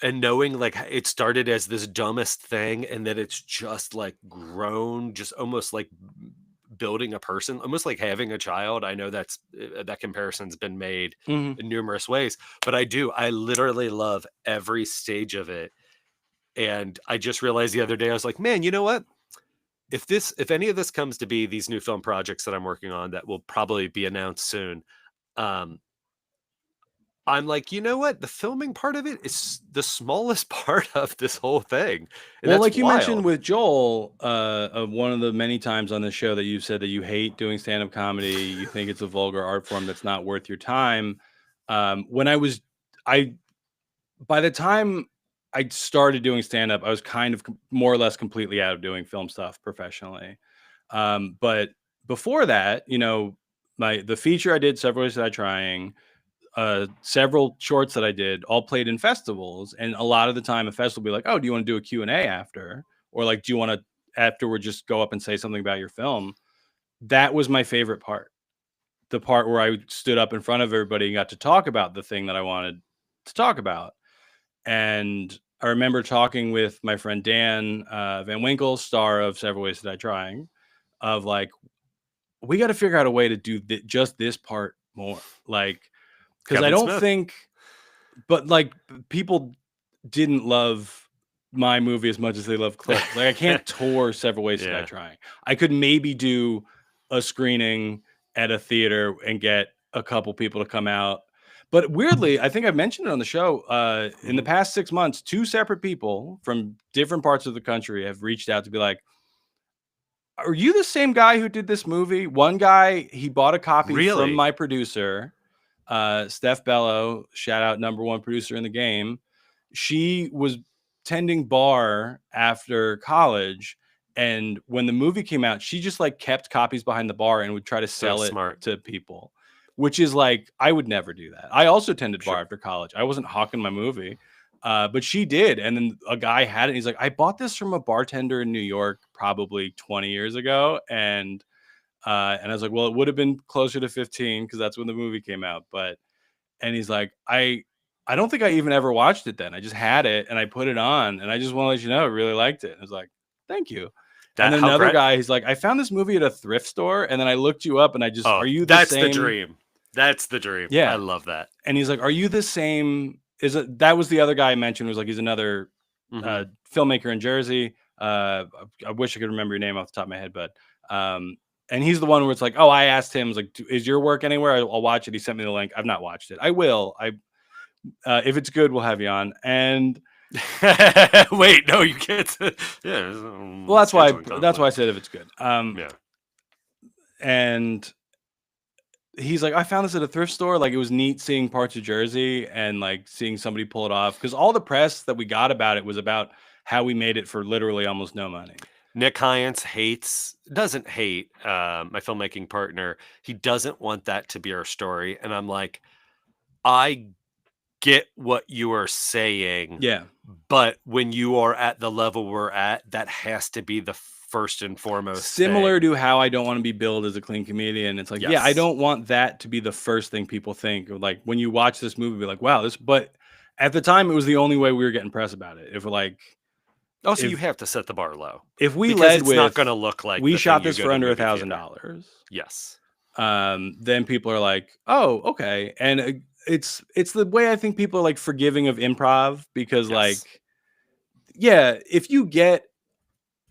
and knowing like it started as this dumbest thing and that it's just like grown, just almost like building a person, almost like having a child. I know that comparison's been made Hmm. in numerous ways, but I literally love every stage of it. And I just realized the other day, I was like, man, you know what, if any of this comes to be, these new film projects that I'm working on that will probably be announced soon, um I'm like, you know what? The filming part of it is the smallest part of this whole thing. And Well, that's like you mentioned wild. with Joel, of one of the many times on this show that you've said that you hate doing stand-up comedy, you think it's a vulgar art form that's not worth your time. When I by the time I started doing stand-up, I was kind of more or less completely out of doing film stuff professionally. But before that, the feature I did, Several Ways to Die Trying, several shorts that I did all played in festivals. And a lot of the time a festival will be like, oh, do you want to do a Q&A after? Or like, do you want to afterward just go up and say something about your film? That was my favorite part. The part where I stood up in front of everybody and got to talk about the thing that I wanted to talk about. And I remember talking with my friend Dan Van Winkle, star of Several Ways to Die Trying, of like, we got to figure out a way to do just this part more. Like, because I Kevin don't Smith. think, but like people didn't love my movie as much as they love clips. Like I can't tour Several Ways to Die Yeah. Trying. I could maybe do a screening at a theater and get a couple people to come out. But weirdly, I think I've mentioned it on the show. In the Mhm. past 6 months, two separate people from different parts of the country have reached out to be like, are you the same guy who did this movie? One guy, he bought a copy from Really? my producer, Steph Bello, shout out, number one producer in the game. She was tending bar after college. And when the movie came out, she just like kept copies behind the bar and would try to So sell it smart. to people, which is like, I would never do that. I also tended bar Sure. after college. I wasn't hawking my movie. But she did. And then a guy had it. He's like, I bought this from a bartender in New York probably 20 years ago. And I was like, well, it would have been closer to 15 because that's when the movie came out. And he's like, I don't think I even ever watched it then. I just had it and I put it on and I just want to let you know I really liked it. And I was like, thank you. And That then how another great. guy, he's like, I found this movie at a thrift store and then I looked you up and Oh, are you the that's the same? dream. That's the dream. I Yeah. love that. And he's like, are you the same? That was the other guy I mentioned, was like, he's another Hmm. filmmaker in Jersey. I wish I could remember your name off the top of my head, but and he's the one where it's like, oh, I asked him, I was like, is your work anywhere? I'll watch it. He sent me the link. I've not watched it. I will. If it's good, we'll have you on. And Wait, no, you can't. Yeah, well, scheduling that's why I conflict. said if it's good. Yeah. And he's like, I found this at a thrift store. Like, it was neat seeing parts of Jersey and like seeing somebody pull it off, because all the press that we got about it was about how we made it for literally almost no money. Nick Hyance doesn't hate my filmmaking partner. He doesn't want that to be our story. And I'm like, I get what you are saying. Yeah. But when you are at the level we're at, that has to be the first and foremost Similar thing. to how I don't want to be billed as a clean comedian. It's like, yeah, I Yes. don't want that to be the first thing people think. Like when you watch this movie, be like, wow, this. But at the time, it was the only way we were getting press about it. If we're like, Also, you have to set the bar low if we because led it's not with, going to look like we the thing shot you this go for to a under movie $1,000. Yes. Then people are like, oh, okay. And it's the way I think people are like forgiving of improv because Yes. like, yeah, if you get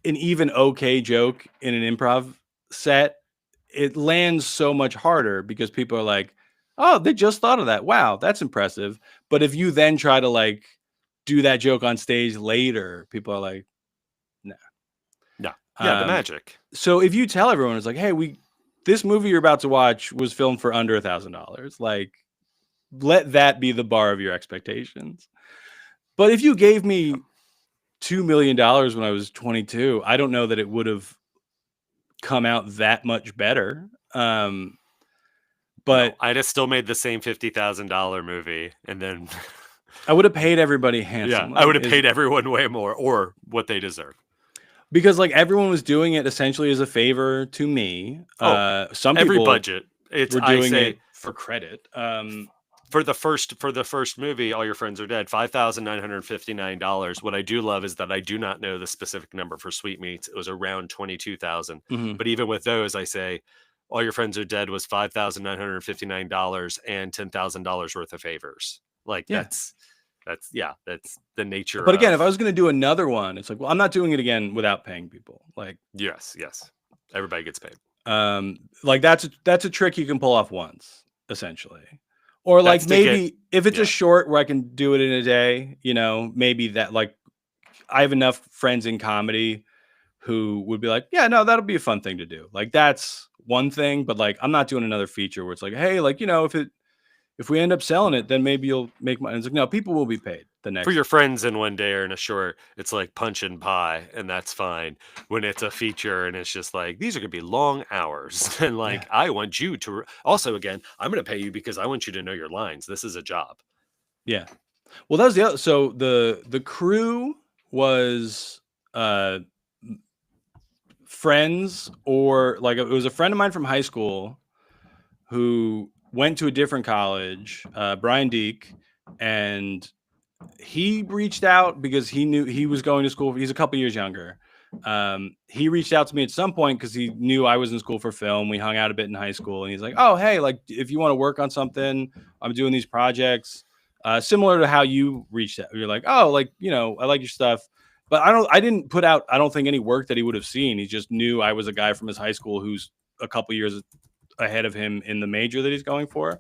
an even okay joke in an improv set, it lands so much harder because people are like, oh, they just thought of that. Wow, that's impressive. But if you then try to like do that joke on stage later, people are like, no. No. Yeah, the magic. So if you tell everyone, it's like, hey, this movie you're about to watch was filmed for under $1,000. Like, let that be the bar of your expectations. But if you gave me $2 million when I was 22, I don't know that it would have come out that much better. But no, I'd have still made the same $50,000 movie, and then I would have paid everybody handsomely. Yeah, I would have paid everyone way more, or what they deserve. Because like everyone was doing it essentially as a favor to me. Some every people budget were doing it for credit. For the first movie, All Your Friends Are Dead, $5,959. What I do love is that I do not know the specific number for Sweetmeats. It was around 22,000. Mm-hmm. But even with those, I say All Your Friends Are Dead was $5,959 and $10,000 worth of favors. Like that's the nature. But again, if I was going to do another one, it's like, well, I'm not doing it again without paying people. Like yes, everybody gets paid. Like that's a trick you can pull off once, essentially. Or like maybe if it's a short where I can do it in a day, you know, maybe that like I have enough friends in comedy who would be like, yeah, no, that'll be a fun thing to do. Like that's one thing, but like I'm not doing another feature where it's like, hey, like, you know, if we end up selling it, then maybe you'll make money. It's like, no, people will be paid the next. For your friends in one day or in a short, it's like punch and pie, and that's fine. When it's a feature and it's just like, these are going to be long hours. And like, I want you to also, again, I'm going to pay you because I want you to know your lines. This is a job. Yeah. Well, that was the other. So the crew was friends, or like it was a friend of mine from high school who went to a different college, Brian Deek, and he reached out because he knew he was going to school. He's a couple years younger. He reached out to me at some point because he knew I was in school for film. We hung out a bit in high school, and he's like, "Oh, hey, like if you want to work on something, I'm doing these projects, similar to how you reached out. You're like, oh, like you know, I like your stuff." But I didn't put out, I don't think, any work that he would have seen. He just knew I was a guy from his high school who's a couple years ahead of him in the major that he's going for.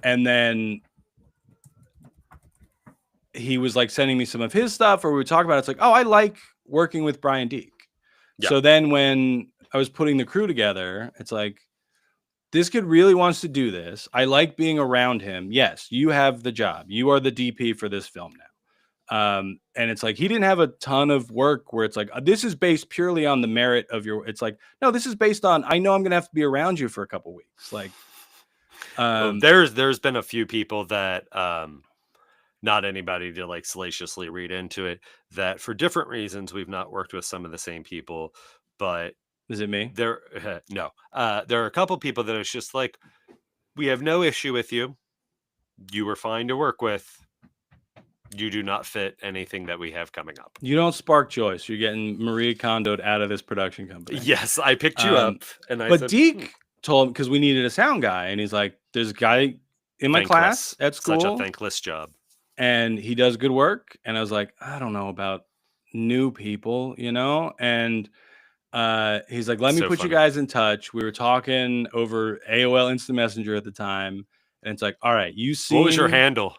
And then he was like sending me some of his stuff, or we would talk about it. It's like, oh, I like working with Brian Deek. Yeah. So then when I was putting the crew together, it's like, this kid really wants to do this. I like being around him. Yes, you have the job. You are the DP for this film now. And it's like, he didn't have a ton of work where it's like, this is based purely on the merit of your, it's like, no, this is based on, I know I'm going to have to be around you for a couple weeks. Like, well, there's been a few people that, not anybody to like salaciously read into it, that for different reasons, we've not worked with some of the same people, but is it me? No, there are a couple people that it's just like, we have no issue with you. You were fine to work with. You do not fit anything that we have coming up. You don't spark joy, so you're getting Marie Kondo'd out of this production company. Yes, I picked you up, and I but said, Deke told him, because we needed a sound guy, and he's like, "There's a guy in my class at school, such a thankless job, and he does good work." And I was like, "I don't know about new people, you know." And he's like, "Let me put you guys in touch." We were talking over AOL Instant Messenger at the time, and it's like, "All right, you see." What was your handle?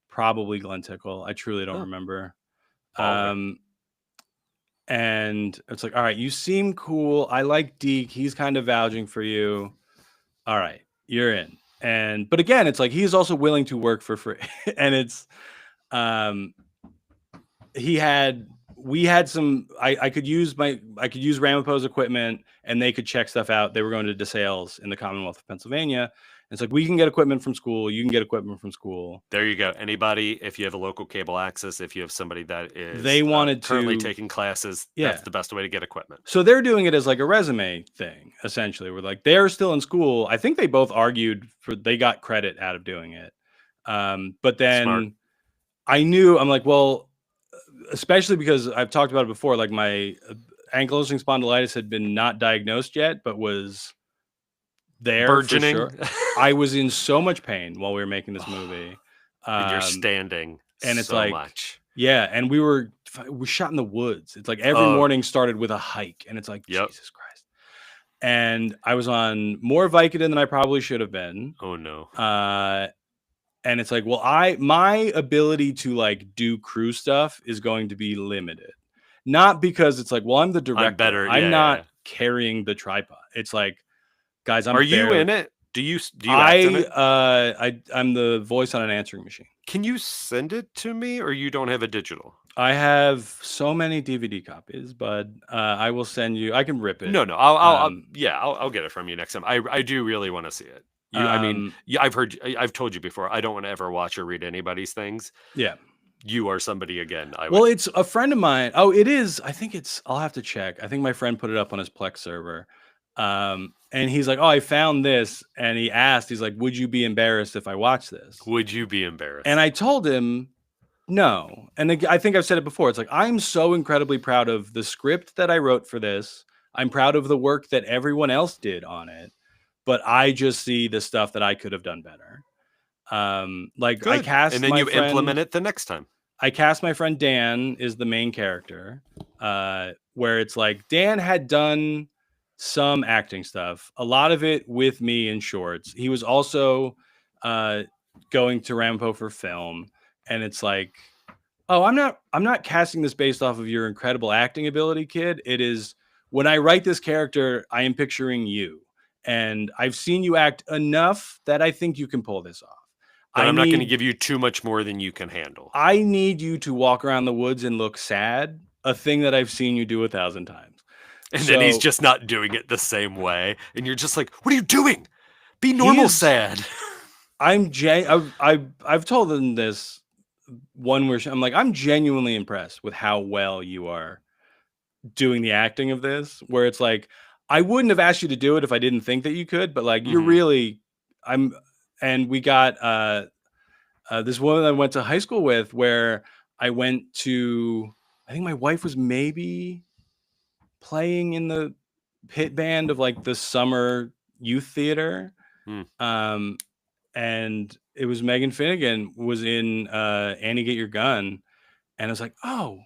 Probably Glenn Tickle. I truly don't remember. And it's like, all right, you seem cool. I like Deke. He's kind of vouching for you. All right, you're in. But again, it's like, he's also willing to work for free. And it's, we had some, I could use Ramapo's equipment, and they could check stuff out. They were going to DeSales in the Commonwealth of Pennsylvania. It's like, we can get equipment from school. You can get equipment from school. There you go. Anybody, if you have a local cable access, if you have somebody that is They wanted currently to, taking classes, yeah. that's the best way to get equipment. So they're doing it as like a resume thing, essentially. Where like they're still in school. I think they both argued they got credit out of doing it. But then Smart. I'm like, well, especially because I've talked about it before, like my ankylosing spondylitis had been not diagnosed yet, but was there burgeoning. for sure. I was in so much pain while we were making this movie. And you're standing and it's so like, much. Yeah, and we shot in the woods. It's like every morning started with a hike, and it's like, Jesus Christ. And I was on more Vicodin than I probably should have been. Oh no. And it's like, well, my ability to like do crew stuff is going to be limited. Not because it's like, well, I'm the director. I'm better. I'm not carrying the tripod. It's like, guys, Are you in it? Do you act in it? I'm the voice on an answering machine. Can you send it to me, or you don't have a digital? I have so many DVD copies, but I will send you. I can rip it. No, I'll get it from you next time. I do really want to see it. I mean, I've told you before, I don't want to ever watch or read anybody's things. Yeah. You are somebody again. Well, it's a friend of mine. Oh, it is. I think I'll have to check. I think my friend put it up on his Plex server. And he's like, oh, I found this. And he asked, he's like, would you be embarrassed if I watch this? Would you be embarrassed? And I told him, no. And I think I've said it before. It's like, I'm so incredibly proud of the script that I wrote for this. I'm proud of the work that everyone else did on it. But I just see the stuff that I could have done better. Like, good. I cast and then you implement it the next time. I cast my friend Dan is the main character, where it's like Dan had done some acting stuff, a lot of it with me in shorts. He was also going to Rampo for film, and it's like, oh, I'm not casting this based off of your incredible acting ability, kid. It is, when I write this character, I am picturing you, and I've seen you act enough that I think you can pull this off. But I'm not going to give you too much more than you can handle. I need you to walk around the woods and look sad, a thing that I've seen you do 1,000 times. And then he's just not doing it the same way. And you're just like, what are you doing? Be normal sad. I've told them this one where I'm like, I'm genuinely impressed with how well you are doing the acting of this, where it's like, I wouldn't have asked you to do it if I didn't think that you could, but like, you're really, and we got this woman I went to high school with, where I went to, I think my wife was maybe playing in the pit band of like the summer youth theater. And it was Megan Finnegan was in Annie Get Your Gun. And I was like, oh,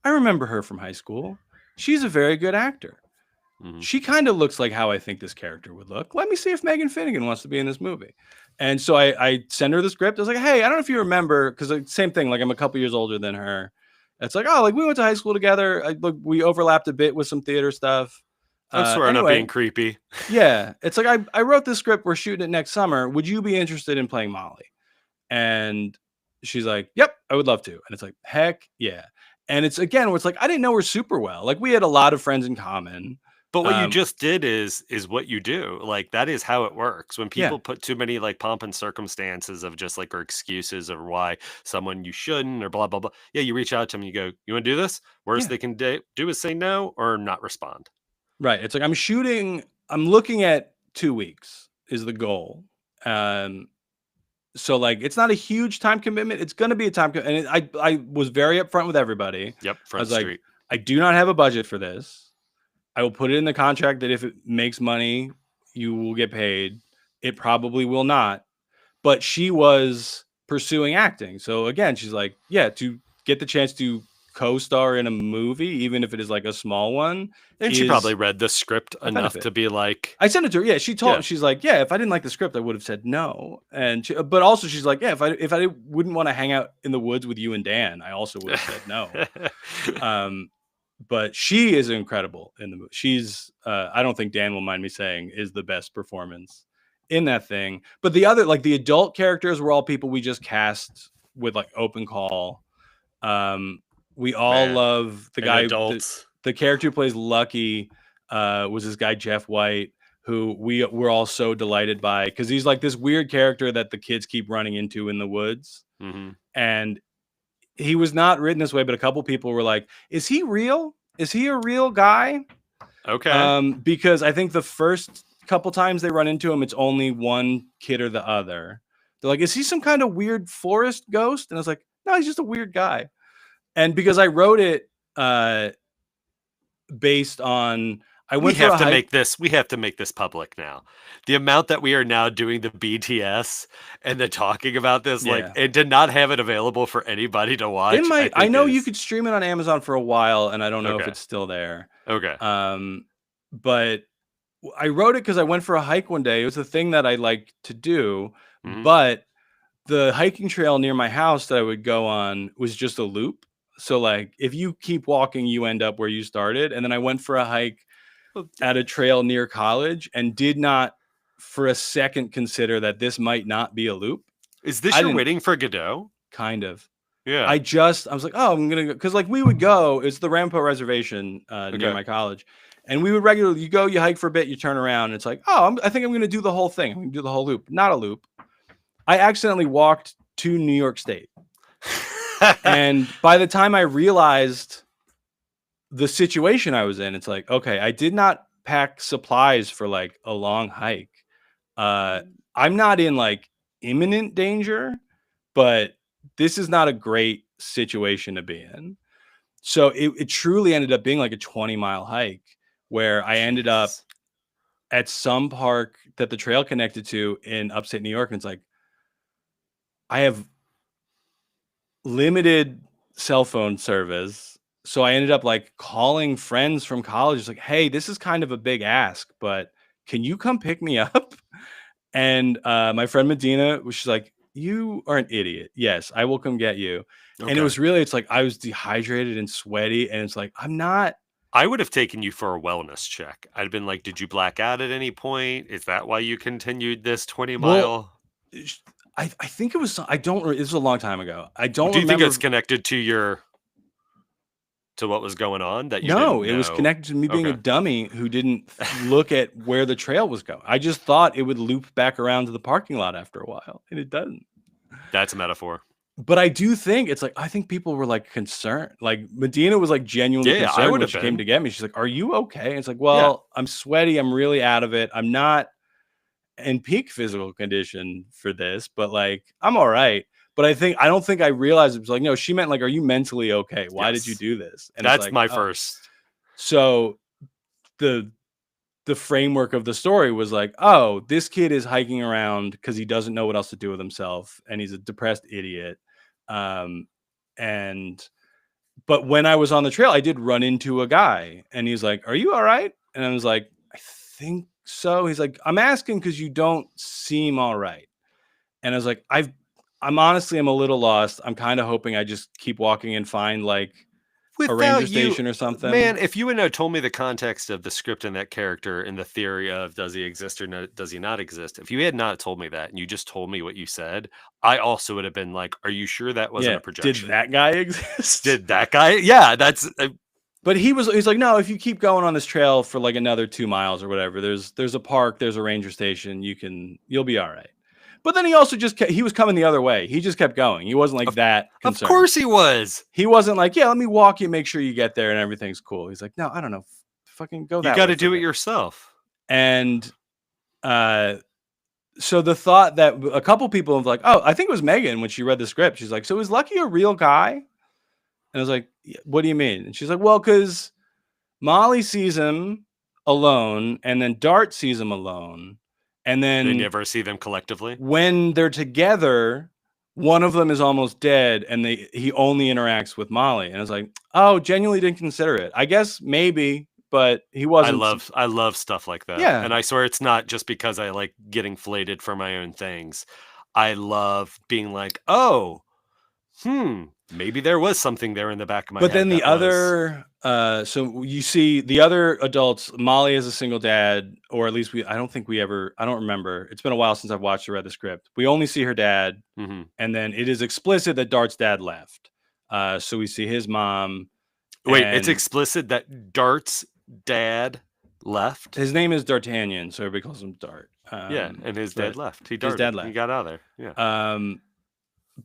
I remember her from high school. She's a very good actor. She kind of looks like how I think this character would look. Let me see if Megan Finnegan wants to be in this movie. And so I sent her the script. I was like, hey, I don't know if you remember, because same thing, like I'm a couple years older than her. It's like, oh, like we went to high school together. We overlapped a bit with some theater stuff. I swear I'm not being creepy. Yeah. It's like, I wrote this script. We're shooting it next summer. Would you be interested in playing Molly? And she's like, yep, I would love to. And it's like, heck yeah. And it's, again, where it's like, I didn't know her super well. Like, we had a lot of friends in common. But what you just did is what you do. Like, that is how it works. When people put too many like pomp and circumstances of just like, or excuses of why someone you shouldn't or blah, blah, blah. Yeah, you reach out to them and you go, you want to do this? Worst they can do is say no or not respond. Right. It's like, I'm looking at 2 weeks is the goal. So like, it's not a huge time commitment. It's going to be a time commitment. And I was very upfront with everybody. Yep. I was like, I do not have a budget for this. I will put it in the contract that if it makes money, you will get paid. It probably will not. But she was pursuing acting. So again, she's like, yeah, to get the chance to co-star in a movie, even if it is like a small one. And she probably read the script enough to be like, I sent it to her. Yeah. She's like, yeah, if I didn't like the script, I would have said no. And but also she's like, yeah, if I wouldn't want to hang out in the woods with you and Dan, I also would have said no. But she is incredible in the movie. She's, I don't think Dan will mind me saying, is the best performance in that thing. But the other, like the adult characters were all people we just cast with like open call. We all love the guy, the character who plays Lucky was this guy, Jeff White, who we're all so delighted by because he's like this weird character that the kids keep running into in the woods. Mm-hmm. And he was not written this way, but a couple people were like, "Is he real? Is he a real guy?" Okay. Because I think the first couple times they run into him, it's only one kid or the other. They're like, "Is he some kind of weird forest ghost?" And I was like, "No, he's just a weird guy." And because I wrote it based on, I We went for have a to hike. make this. We have to make this public now. The amount that we are now doing the BTS and then talking about this, like, Yeah. and to not have it available for anybody to watch, It I might. I think know you is could stream it on Amazon for a while, and I don't know if okay. it's still there. Okay. But I wrote it because I went for a hike one day. It was a thing that I like to do, Mm-hmm. but the hiking trail near my house that I would go on was just a loop. So like if you keep walking, you end up where you started. And then I went for a hike at a trail near college and did not for a second consider that this might not be a loop. Is this I your didn't. waiting for Godot? Kind of. Yeah. I was like, oh, I'm gonna go because like we would go. It's the Rampo Reservation near my college, and we would regularly you hike for a bit, you turn around, and it's like, oh, I think I'm gonna do the whole thing. I'm gonna do the whole loop. Not a loop. I accidentally walked to New York State, and by the time I realized the situation I was in, it's like, okay, I did not pack supplies for like a long hike. I'm not in like imminent danger, but this is not a great situation to be in. So it truly ended up being like a 20-mile hike where I ended up at some park that the trail connected to in upstate New York. And it's like, I have limited cell phone service. So I ended up like calling friends from college. It's like, hey, this is kind of a big ask, but can you come pick me up? And my friend Medina was just like, you are an idiot. Yes, I will come get you. Okay. And it was really, it's like I was dehydrated and sweaty. And it's like, I'm not. I would have taken you for a wellness check. I'd been like, did you black out at any point? Is that why you continued this 20-mile? I think it was, I don't, it was a long time ago. I don't Do you remember. think it's connected to what was going on that you didn't know? No, it was connected to me being a dummy who didn't look at where the trail was going. I just thought it would loop back around to the parking lot after a while, and it doesn't. That's a metaphor. But I do think it's like, I think people were like concerned. Like Medina was like genuinely concerned when she came to get me. She's like, are you okay? And it's like, well, I'm sweaty. I'm really out of it. I'm not in peak physical condition for this, but like, I'm all right. But I don't think I realized it was like, no, she meant like, are you mentally okay? Why did you do this? And that's like, my first. So the framework of the story was like, oh, this kid is hiking around because he doesn't know what else to do with himself. And he's a depressed idiot. But when I was on the trail, I did run into a guy and he's like, are you all right? And I was like, I think so. He's like, I'm asking because you don't seem all right. And I was like, I'm honestly, I'm a little lost. I'm kind of hoping I just keep walking and find like a ranger station or something. Man, if you would have told me the context of the script and that character and the theory of does he exist or no, does he not exist, if you had not told me that and you just told me what you said, I also would have been like, are you sure that wasn't a projection? Did that guy exist? Did that guy? Yeah, that's... But he's like, no, if you keep going on this trail for like another 2 miles or whatever, there's a park, there's a ranger station, you'll be all right. But then he also he was coming the other way. He just kept going. He wasn't like that concerned. Of course he was. He wasn't like, yeah, let me walk you, make sure you get there and everything's cool. He's like, no, I don't know. Fucking go that way. You got to do it yourself. And so the thought that a couple people have like, oh, I think it was Megan when she read the script. She's like, so is Lucky a real guy? And I was like, what do you mean? And she's like, well, because Molly sees him alone and then Dart sees him alone. And then they never see them collectively. When they're together, one of them is almost dead and he only interacts with Molly. And I was like, oh, genuinely didn't consider it. I guess maybe, but he wasn't. I love stuff like that. Yeah. And I swear it's not just because I like getting flated for my own things. I love being like, oh, maybe there was something there in the back of my head. But then the other, so you see the other adults, Molly is a single dad, or at least I don't remember. It's been a while since I've watched or read the script. We only see her dad. Mm-hmm. And then it is explicit that Dart's dad left. So we see his mom. Wait, it's explicit that Dart's dad left. His name is D'Artagnan, so everybody calls him Dart. Yeah, and his dad But left. He his dad darted. He left. got out of there. Yeah.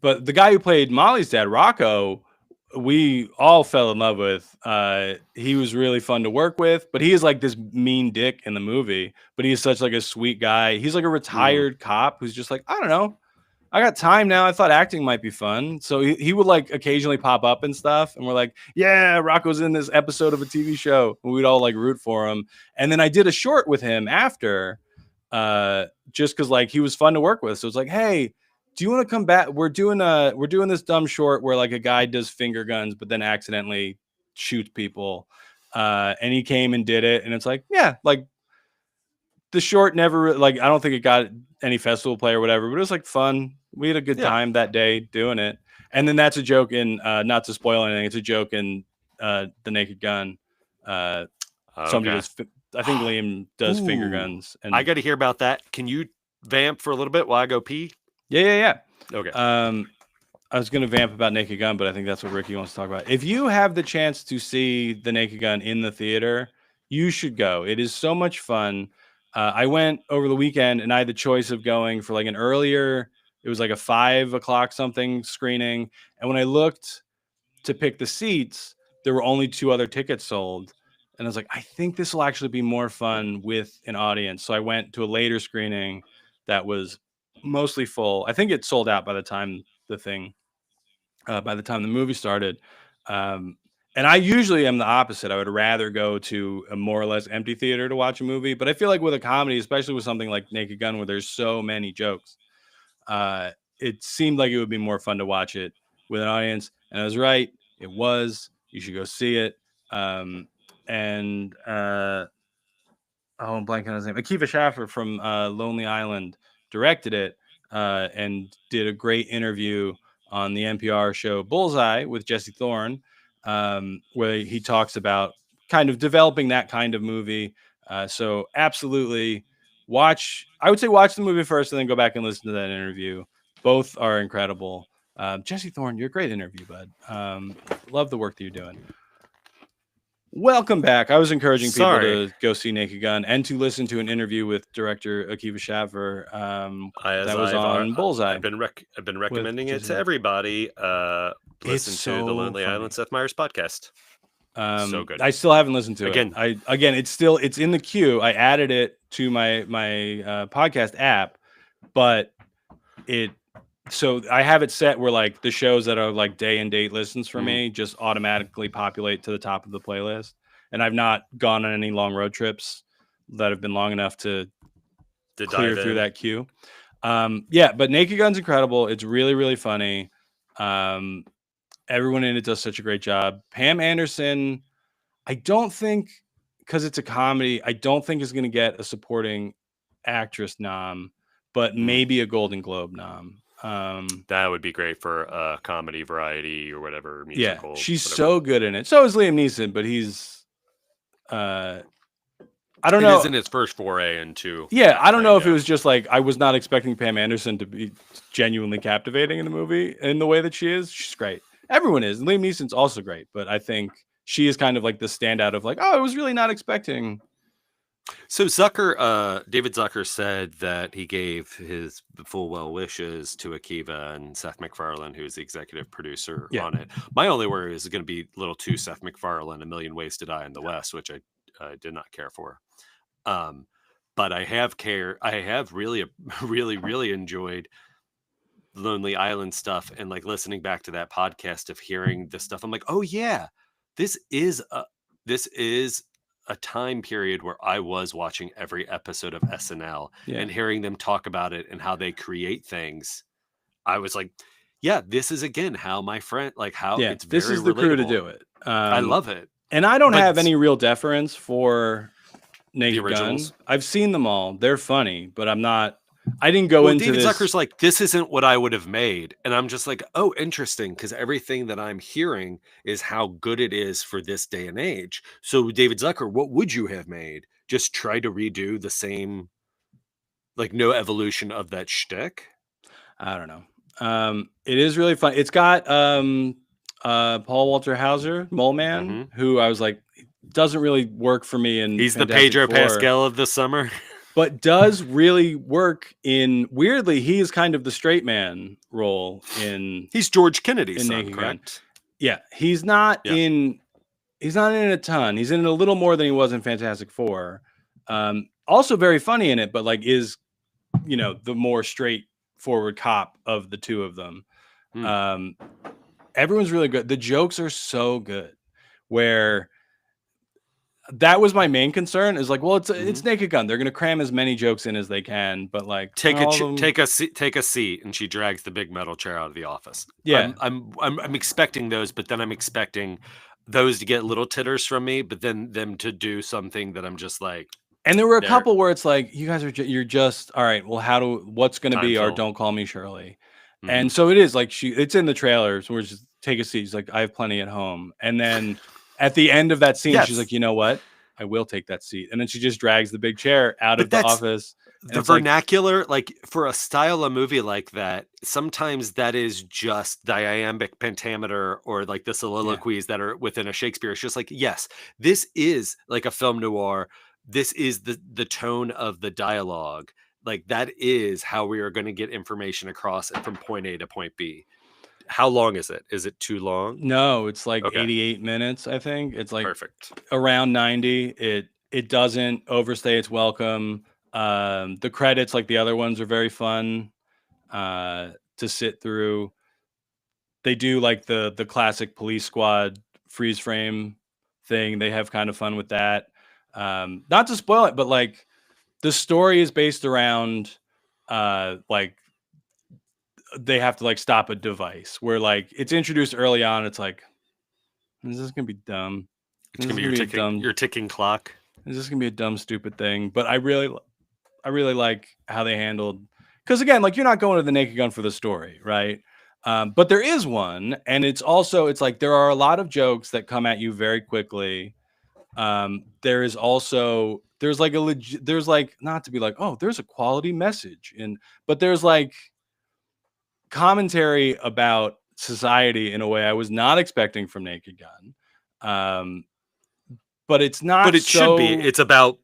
But the guy who played Molly's dad, Rocco, we all fell in love with. He was really fun to work with, but he is like this mean dick in the movie. But he is such like a sweet guy. He's like a retired cop who's just like, I don't know, I got time now. I thought acting might be fun. So he would like occasionally pop up and stuff. And we're like, yeah, Rocco's in this episode of a TV show. And we'd all like root for him. And then I did a short with him after, just because like he was fun to work with. So it's like, hey, do you want to come back? We're doing this dumb short where like a guy does finger guns, but then accidentally shoots people. And he came and did it. And it's like, yeah, like the short never like I don't think it got any festival play or whatever, but it was like fun. We had a good time that day doing it. And then that's a joke in not to spoil anything, it's a joke in The Naked Gun. Somebody does I think Liam does finger guns, and I got to hear about that. Can you vamp for a little bit while I go pee? Yeah. Okay. I was going to vamp about Naked Gun, but I think that's what Ricky wants to talk about. If you have the chance to see The Naked Gun in the theater, you should go. It is so much fun. I went over the weekend and I had the choice of going for like an earlier, it was like a 5:00 something screening. And when I looked to pick the seats, there were only 2 other tickets sold. And I was like, I think this will actually be more fun with an audience. So I went to a later screening that was mostly full. I think it sold out by the time by the time the movie started. And I usually am the opposite. I would rather go to a more or less empty theater to watch a movie. But I feel like with a comedy, especially with something like Naked Gun, where there's so many jokes, it seemed like it would be more fun to watch it with an audience. And I was right. It was. You should go see it. And I'm blanking on his name. Akiva Schaffer from Lonely Island directed it and did a great interview on the NPR show Bullseye with Jesse Thorne, where he talks about kind of developing that kind of movie. So absolutely I would say watch the movie first and then go back and listen to that interview. Both are incredible. Jesse Thorne, you're a great interview, bud. Love the work that you're doing. Welcome back. I was encouraging people to go see Naked Gun and to listen to an interview with director Akiva Schaffer that was on Bullseye. I've been recommending it to everybody. Listen to the Lonely Island Seth Meyers podcast. So good. I still haven't listened to it. Again, it's in the queue. I added it to my podcast app, but so I have it set where like the shows that are like day and date listens for me just automatically populate to the top of the playlist. And I've not gone on any long road trips that have been long enough to clear through that queue. But Naked Gun's incredible. It's really, really funny. Everyone in it does such a great job. Pam Anderson, I don't think, because it's a comedy, I don't think is going to get a supporting actress nom, but maybe a Golden Globe nom. That would be great for a comedy, variety, or whatever musical. Yeah, she's so good in it. So is Liam Neeson, but he's I don't know. It isn't his first foray into. Yeah, I don't know if it was just like I was not expecting Pam Anderson to be genuinely captivating in the movie in the way that she is. She's great. Everyone is. Liam Neeson's also great, but I think she is kind of like the standout of like, oh, I was really not expecting. So David Zucker said that he gave his full well wishes to Akiva and Seth MacFarlane, who's the executive producer on it. My only worry is going to be a little too Seth MacFarlane, A Million Ways to Die in the West, which I did not care for. But I have really, really enjoyed Lonely Island stuff, and like listening back to that podcast of hearing this stuff. I'm like, oh yeah, this is a time period where I was watching every episode of SNL and hearing them talk about it and how they create things. I was like, yeah, this is again how my friend, like how it's very this is the relatable. crew to do it. I love it. And I don't have any real deference for Naked Gun. I've seen them all. They're funny, but I didn't go into David this. Zucker's like, this isn't what I would have made. And I'm just like, oh, interesting. Because everything that I'm hearing is how good it is for this day and age. So David Zucker, what would you have made? Just try to redo the same, like no evolution of that shtick? I don't know. It is really fun. It's got Paul Walter Hauser, Mole Man, who I was like, doesn't really work for me in He's the Fantastic Pedro Four, Pascal of the summer. but does really work in, weirdly, he is kind of the straight man role in He's George Kennedy's son, Naked Gun. correct? Yeah, he's not Yeah. in a ton. He's in it a little more than he was in Fantastic Four. Also very funny in it, but like is, you know, the more straightforward cop of the two of them. Everyone's really good. The jokes are so good. Where that was my main concern is like, well, it's Naked Gun. They're gonna cram as many jokes in as they can, but like take a seat, and she drags the big metal chair out of the office. Yeah, I'm expecting those, but then I'm expecting those to get little titters from me, but then them to do something that I'm just like. And there were a couple where it's like, you guys are you're just all right. Well, what's going to be our "Don't Call Me Shirley"? And so it is like it's in the trailer. So we're just take a seat. She's like, I have plenty at home. And then at the end of that scene, she's like, you know what? I will take that seat. And then she just drags the big chair out of the office. The vernacular, like for a style of movie like that, sometimes that is just the iambic pentameter or like the soliloquies that are within a Shakespeare. It's just like, yes, this is like a film noir. This is the tone of the dialogue. Like that is how we are going to get information across from point A to point B. How long is it? Is it too long? No, it's like 88 minutes, I think. It's like perfect. Around 90. It doesn't overstay its welcome. The credits, like the other ones, are very fun to sit through. They do like the classic Police Squad freeze frame thing. They have kind of fun with that. Not to spoil it, but like the story is based around like they have to like stop a device where like it's introduced early on. It's like, is this gonna be dumb? It's gonna be your ticking clock. Is this gonna be a dumb, stupid thing? But I really like how they handled, because again, like you're not going to the Naked Gun for the story, right? But there is one, and it's like there are a lot of jokes that come at you very quickly. There's like there's like, not to be like, oh, there's a quality message, but there's like commentary about society in a way I was not expecting from Naked Gun. But it's not. But it should be. It's about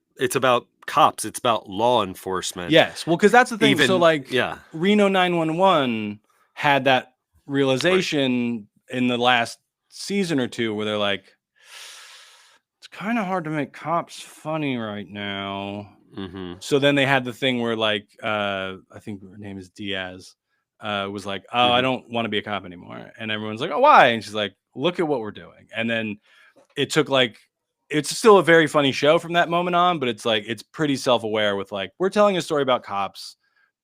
cops. It's about law enforcement. Yes, well, because that's the thing. So like, Reno 911 had that realization in the last season or two where they're like, it's kind of hard to make cops funny right now. So then they had the thing where like I think her name is Diaz was like, oh, I don't want to be a cop anymore, and everyone's like, oh, why? And she's like, look at what we're doing. And then it took like, it's still a very funny show from that moment on, but it's like, it's pretty self-aware with like, we're telling a story about cops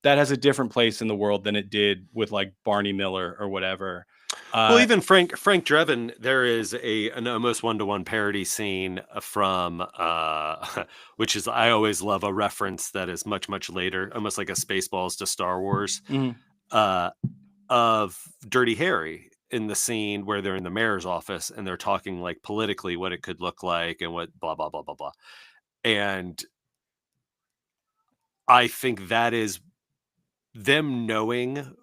that has a different place in the world than it did with like Barney Miller or whatever. Well, even Frank Drebin, there is an almost one-to-one parody scene from which is, I always love a reference that is much, much later, almost like a Spaceballs to Star Wars, of Dirty Harry, in the scene where they're in the mayor's office and they're talking like politically what it could look like and what blah, blah, blah, blah, blah. And I think that is them knowing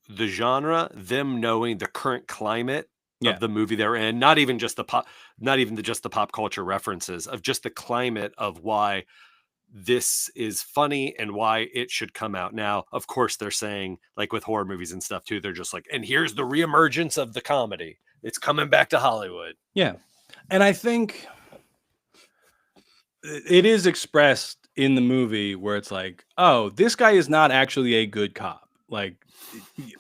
the genre, them knowing the current climate of the movie they're in, not even just the pop culture references, of just the climate of why this is funny and why it should come out now. Of course, they're saying, like with horror movies and stuff too, they're just like, and here's the reemergence of the comedy. It's coming back to Hollywood. Yeah. And I think it is expressed in the movie where it's like, oh, this guy is not actually a good cop. Like,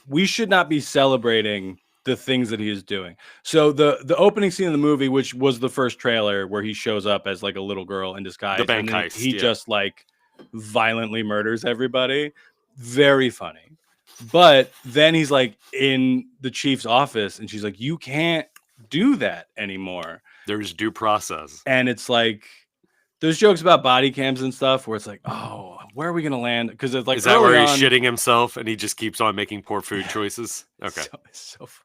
we should not be celebrating the things that he is doing. So the opening scene of the movie, which was the first trailer where he shows up as like a little girl in disguise, the bank heist, he just like violently murders everybody. Very funny. But then he's like in the chief's office and she's like, you can't do that anymore. There's due process. And it's like, there's jokes about body cams and stuff where it's like, oh, where are we going to land? Because it's like, is that where he's shitting himself and he just keeps on making poor food choices? Okay. It's so funny.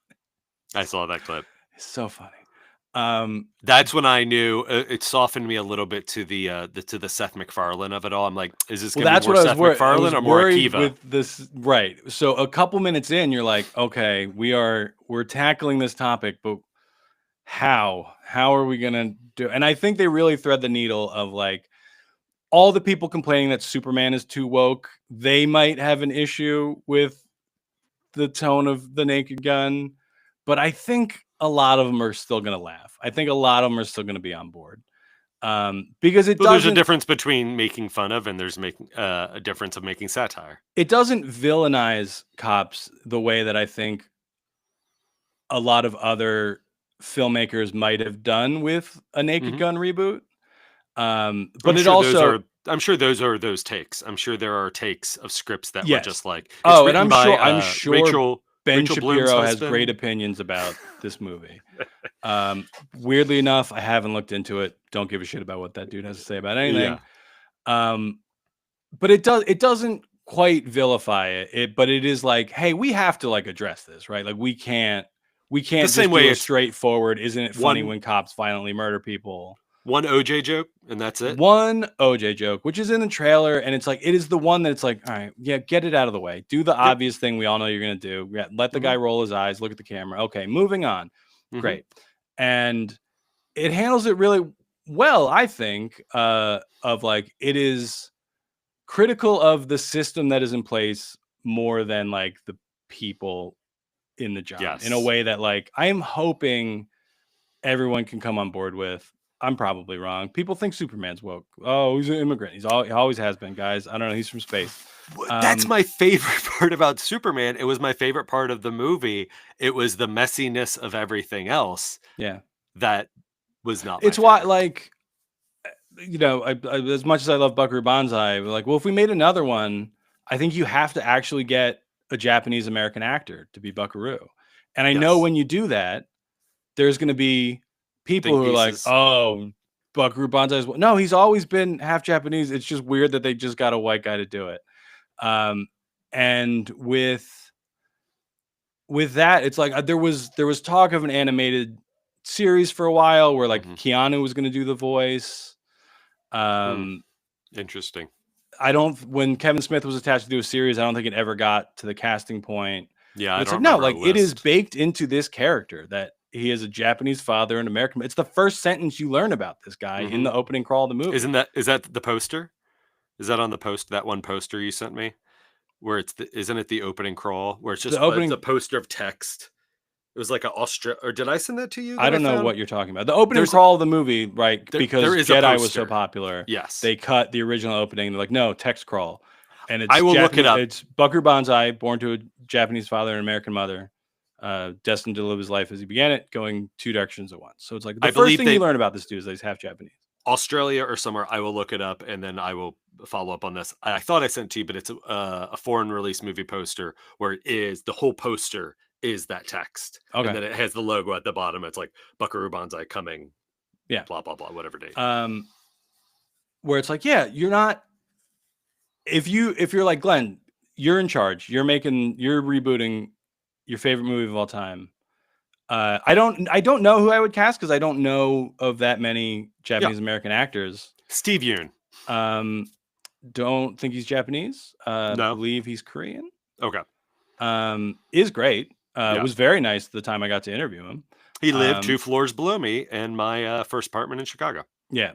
I saw that clip. It's so funny. That's when I knew it softened me a little bit to the Seth MacFarlane of it all. I'm like, is this going to be more Seth MacFarlane or more Akiva? With this, right. So a couple minutes in, you're like, okay, we're tackling this topic, but how are we gonna do? And I think they really thread the needle of like all the people complaining that Superman is too woke. They might have an issue with the tone of the Naked Gun, but I think a lot of them are still gonna laugh. I think a lot of them are still gonna be on board. Because it Well, there's a doesn't difference between making fun of and there's making a difference of making satire. it doesn't villainize cops the way that I think a lot of other filmmakers might have done with a Naked Gun reboot. But it also I'm sure those are those takes. I'm sure there are takes of scripts that were yes. just like it's Oh, and written I'm by sure Rachel Ben Bloom's Shapiro has great husband. opinions about this movie. Weirdly enough, I haven't looked into it. Don't give a shit about what that dude has to say about anything. Yeah. But it doesn't quite vilify it, but it is like, hey, we have to like address this, right? Like we can't just same do way a it's straightforward, isn't it funny when cops violently murder people? One OJ joke and that's it. One OJ joke, which is in the trailer, and it's like it is the one that's like, all right, yeah, get it out of the way. Do the obvious thing we all know you're gonna do. Let the guy roll his eyes, look at the camera. Okay, moving on. Great. And it handles it really well, I think, of like it is critical of the system that is in place more than like the people in the job in a way that like I am hoping everyone can come on board with. I'm probably wrong. People think Superman's woke. Oh, he's an immigrant. He always has been, guys. I don't know. He's from space. That's my favorite part about Superman. It was my favorite part of the movie. It was the messiness of everything else. Yeah. That was not. It's why, like, you know, as much as I love Buckaroo Banzai, like, well, if we made another one, I think you have to actually get a Japanese American actor to be Buckaroo. And I know when you do that, there's going to be people who are like, oh, Buckaroo Banzai. No, he's always been half Japanese. It's just weird that they just got a white guy to do it. And with that, it's like there was talk of an animated series for a while where like Keanu was going to do the voice. Interesting. When Kevin Smith was attached to do a series, I don't think it ever got to the casting point. Yeah, but it's like, no, like it is baked into this character that he is a Japanese father and American. It's the first sentence you learn about this guy in the opening crawl of the movie. Is that the poster? Is that on the post? That one poster you sent me, where isn't it the opening crawl where it's just it's a poster of text? It was like an or did I send that to you? I don't know what you're talking about. The opening crawl of the movie, right? Because Jedi was so popular. Yes, they cut the original opening. They're like, no, text crawl, and it's I will look it up. It's Buckaroo Banzai, born to a Japanese father and American mother. Destined to live his life as he began it, going two directions at once. So it's like the first thing you learn about this dude is that he's half Japanese. Australia or somewhere. I will look it up and then I will follow up on this. I thought I sent it to you, but it's a foreign release movie poster where it is the whole poster is that text. Okay. And then it has the logo at the bottom. It's like Buckaroo Banzai coming. Yeah. Blah, blah, blah, whatever date. Where it's like, yeah, you're not. If you're like Glenn, you're in charge. You're rebooting your favorite movie of all time. I don't know who I would cast because I don't know of that many Japanese American actors. Steve Yeun. Don't think he's Japanese. No. Believe he's Korean. Okay. Is great. Was very nice the time I got to interview him. He lived 2 floors below me in my first apartment in Chicago. Yeah.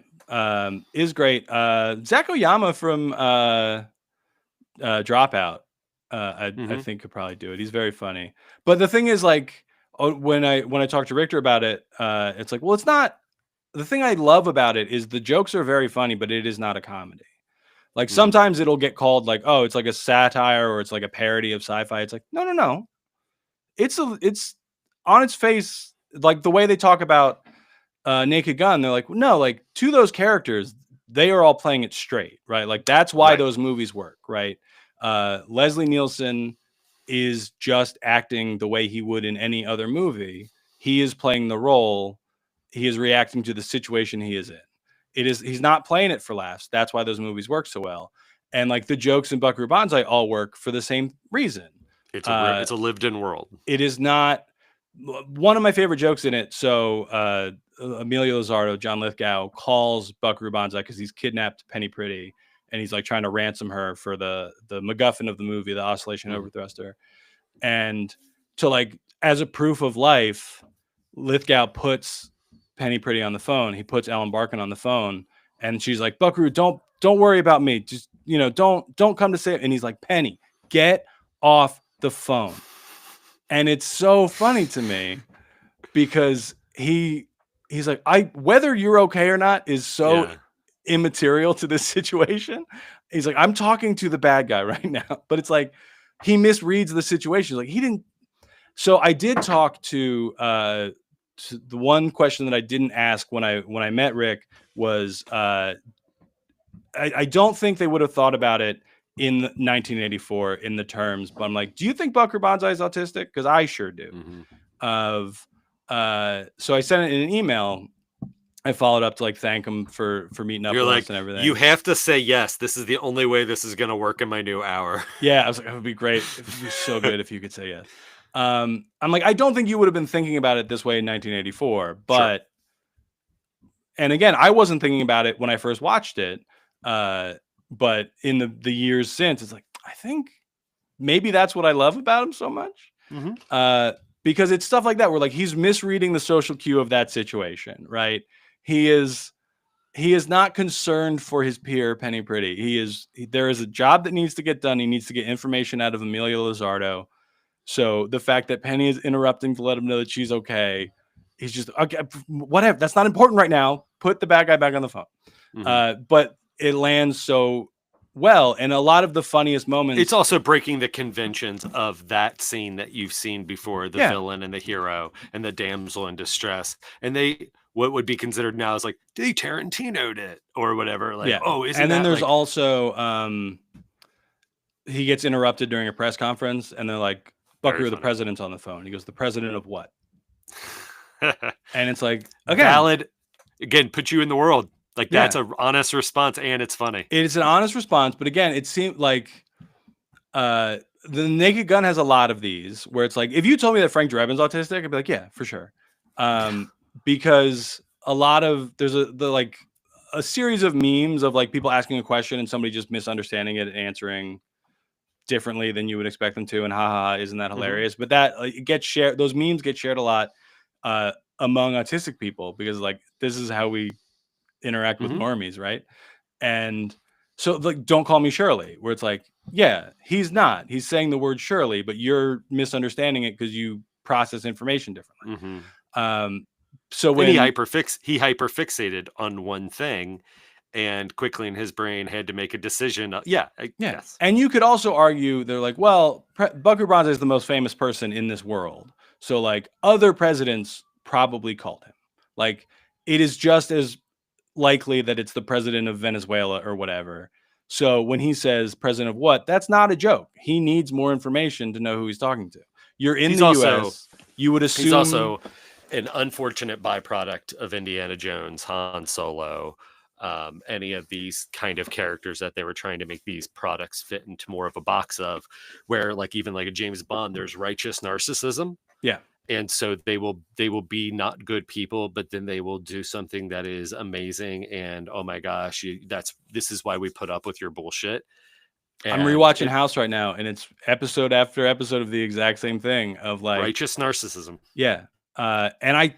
Is great. Zach Oyama from Dropout. I think could probably do it. He's very funny. But the thing is, like, when I talked to Richter about it, it's like, well, it's not. The thing I love about it is the jokes are very funny, but it is not a comedy. Like sometimes it'll get called like, oh, it's like a satire or it's like a parody of sci-fi. It's like, no. It's on its face, like the way they talk about Naked Gun. They're like, no, like to those characters, they are all playing it straight, right? Like that's why those movies work, right? Leslie Nielsen is just acting the way he would in any other movie. He is playing the role. He is reacting to the situation he is in. He's not playing it for laughs. That's why those movies work so well. And like the jokes in Buckaroo Banzai all work for the same reason. It's a lived-in world. It is not one of my favorite jokes in it. So Emilio Lizardo, John Lithgow, calls Buckaroo Banzai because he's kidnapped Penny Pretty. And he's like trying to ransom her for the MacGuffin of the movie, the oscillation overthruster. And to like, as a proof of life, Lithgow puts Penny on the phone. He puts Ellen Barkin on the phone, and she's like, Buckaroo, don't worry about me. Just, don't come to say it. And he's like, Penny, get off the phone. And it's so funny to me because he's like, whether you're okay or not is so immaterial to this situation. He's like, I'm talking to the bad guy right now. But it's like, he misreads the situation. Like, he didn't. So I did talk to the one question that I didn't ask when I met Rick was, I don't think they would have thought about it in 1984 in the terms, but I'm like, do you think Bucker Banzai is autistic? Because I sure do. So I sent it in an email. I followed up to like thank him for meeting up with us and everything. You have to say yes. This is the only way this is going to work in my new hour. Yeah, I was like, it would be great. It would be so good if you could say yes. I'm like, I don't think you would have been thinking about it this way in 1984, but, sure. And again, I wasn't thinking about it when I first watched it. But in the years since, it's like, I think maybe that's what I love about him so much. Because it's stuff like that where like he's misreading the social cue of that situation, right? He is not concerned for his peer Penny Pretty. There is a job that needs to get done. He needs to get information out of Amelia Lizardo. So the fact that Penny is interrupting to let him know that she's okay, he's just, okay, whatever. That's not important right now. Put the bad guy back on the phone. But it lands so well, and a lot of the funniest moments. It's also breaking the conventions of that scene that you've seen before, the villain and the hero and the damsel in distress. And what would be considered now is like, they Tarantino'd it or whatever. Like, and then there's also, he gets interrupted during a press conference and they're like, Bucker, the president's on the phone. He goes, the president of what? And it's like, again, valid, again, put you in the world. Like, that's an honest response, and it's funny. It's an honest response, but again, it seemed like the Naked Gun has a lot of these where it's like, if you told me that Frank Drebin's autistic, I'd be like, yeah, for sure. Because there's a series of memes of like people asking a question and somebody just misunderstanding it and answering differently than you would expect them to, and haha, isn't that hilarious? But that it gets shared. Those memes get shared a lot among autistic people because like this is how we interact with normies, right? And so like, don't call me Shirley, where it's like, yeah, he's saying the word Shirley, but you're misunderstanding it because you process information differently. So when he hyperfixated on one thing and quickly in his brain had to make a decision. Yes. And you could also argue they're like, well, Bucker Banzai is the most famous person in this world. So like other presidents probably called him. Like it is just as likely that it's the president of Venezuela or whatever. So when he says president of what, that's not a joke. He needs more information to know who he's talking to. You're in the US. You would assume he's also an unfortunate byproduct of Indiana Jones, Han Solo, any of these kind of characters that they were trying to make these products fit into more of a box of, where like even like a James Bond, there's righteous narcissism. Yeah. And so they will be not good people, but then they will do something that is amazing. And oh my gosh, this is why we put up with your bullshit. And I'm rewatching House right now, and it's episode after episode of the exact same thing of like righteous narcissism. Yeah. And I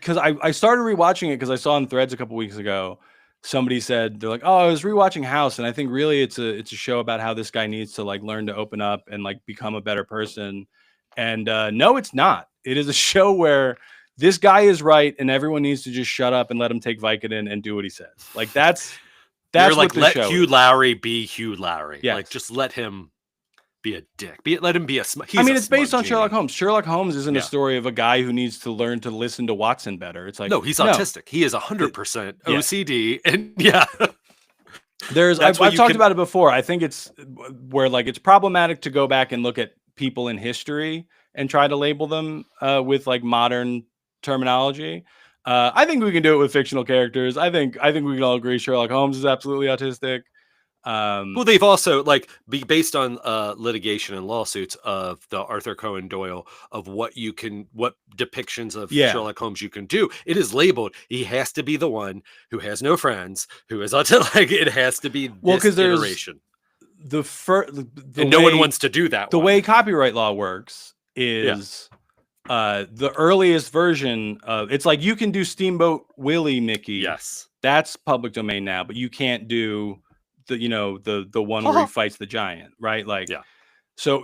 started rewatching it because I saw on Threads a couple weeks ago, somebody said, they're like, oh, I was rewatching House. And I think really it's a show about how this guy needs to like learn to open up and like become a better person. And no, it's not. It is a show where this guy is right and everyone needs to just shut up and let him take Vicodin and do what he says. Like that's You're like, let Hugh Lowry be Hugh Lowry. Yes. Like just let him be a dick. Let him be it's based on Sherlock Holmes. Sherlock Holmes isn't a story of a guy who needs to learn to listen to Watson better. It's like, no, he's autistic. He is 100% OCD. And I've talked about it before. I think it's where like it's problematic to go back and look at people in history and try to label them with like modern terminology. I think we can do it with fictional characters. I think we can all agree Sherlock Holmes is absolutely autistic. Well, they've also like based on litigation and lawsuits of the Arthur Conan Doyle of what depictions of Sherlock Holmes you can do. It is labeled. He has to be the one who has no friends, who is autistic. Like it has to be this iteration. And no one wants to do that. The way copyright law works is The earliest version of it's like you can do Steamboat Willie Mickey. Yes. That's public domain now, but you can't do the one where he fights the giant, right? Like, yeah. So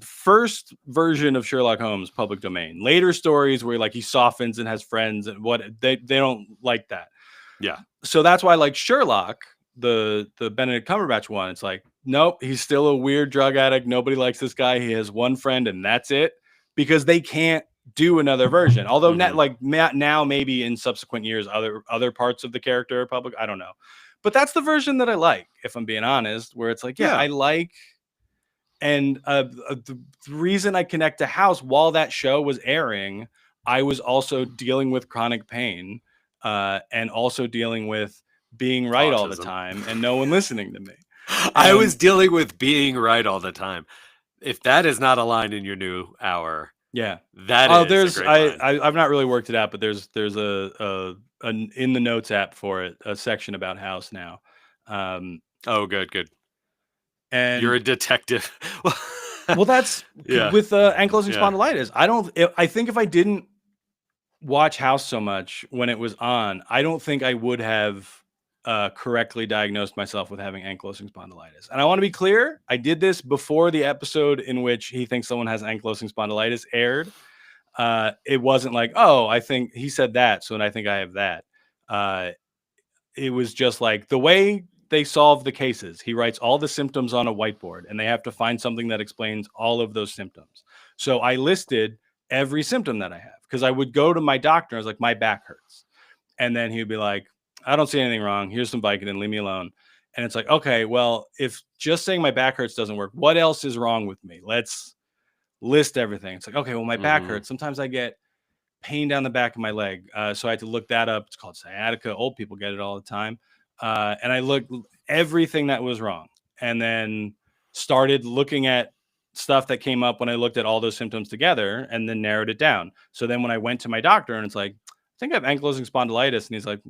first version of Sherlock Holmes, public domain. Later stories where like he softens and has friends and what they don't like that. Yeah. So that's why like Sherlock, the Benedict Cumberbatch one, it's like, nope, he's still a weird drug addict. Nobody likes this guy. He has one friend and that's it, because they can't do another version. Although now maybe in subsequent years other parts of the character are public. I don't know. But that's the version that I like, if I'm being honest, where it's like, I like. And the reason I connect to House, while that show was airing, I was also dealing with chronic pain and also dealing with being right all the time and no one listening to me. I was dealing with being right all the time. If that is not a line in your new hour, that is a great line. I've not really worked it out, but there's a in the notes app for it, a section about House now. Oh, good. And you're a detective. Well, that's with ankylosing spondylitis. I think if I didn't watch House so much when it was on, I don't think I would have correctly diagnosed myself with having ankylosing spondylitis. And I want to be clear, I did this before the episode in which he thinks someone has ankylosing spondylitis aired. It wasn't like, oh, I think he said that, so I think I have that. It was just like the way they solve the cases. He writes all the symptoms on a whiteboard and they have to find something that explains all of those symptoms. So I listed every symptom that I have, because I would go to my doctor. I was like, my back hurts. And then he would be like, I don't see anything wrong. Here's some Vicodin, leave me alone. And it's like, okay, well, if just saying my back hurts doesn't work, what else is wrong with me? Let's list everything. It's like, okay, well, my back hurts. Sometimes I get pain down the back of my leg. So I had to look that up. It's called sciatica. Old people get it all the time. And I looked everything that was wrong, and then started looking at stuff that came up when I looked at all those symptoms together, and then narrowed it down. So then when I went to my doctor and it's like, I think I have ankylosing spondylitis. And he's like,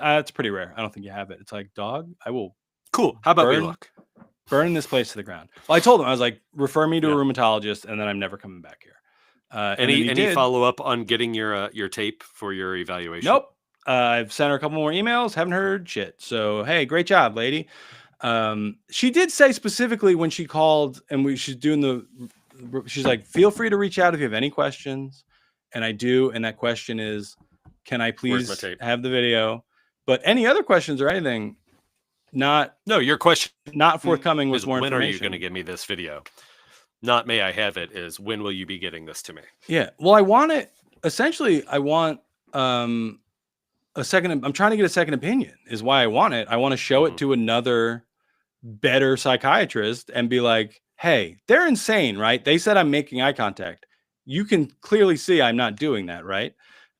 it's pretty rare. I don't think you have it. It's like, dog, I will. Cool. How about we look? Burn this place to the ground. Well, I told him, I was like, refer me to a rheumatologist, and then I'm never coming back here. Any follow up on getting your tape for your evaluation? Nope. I've sent her a couple more emails, haven't heard shit. So, hey, great job, lady. She did say specifically when she called and she's like, feel free to reach out if you have any questions. And I do. And that question is, can I please have the video? But any other questions or anything, your question not forthcoming with more when information. Are you going to give me this video? Not may I have it, is when will you be getting this to me? Yeah. Well, I want it. Essentially, I want a second. I'm trying to get a second opinion is why I want it. I want to show it to another better psychiatrist and be like, hey, they're insane, right? They said I'm making eye contact. You can clearly see I'm not doing that, right?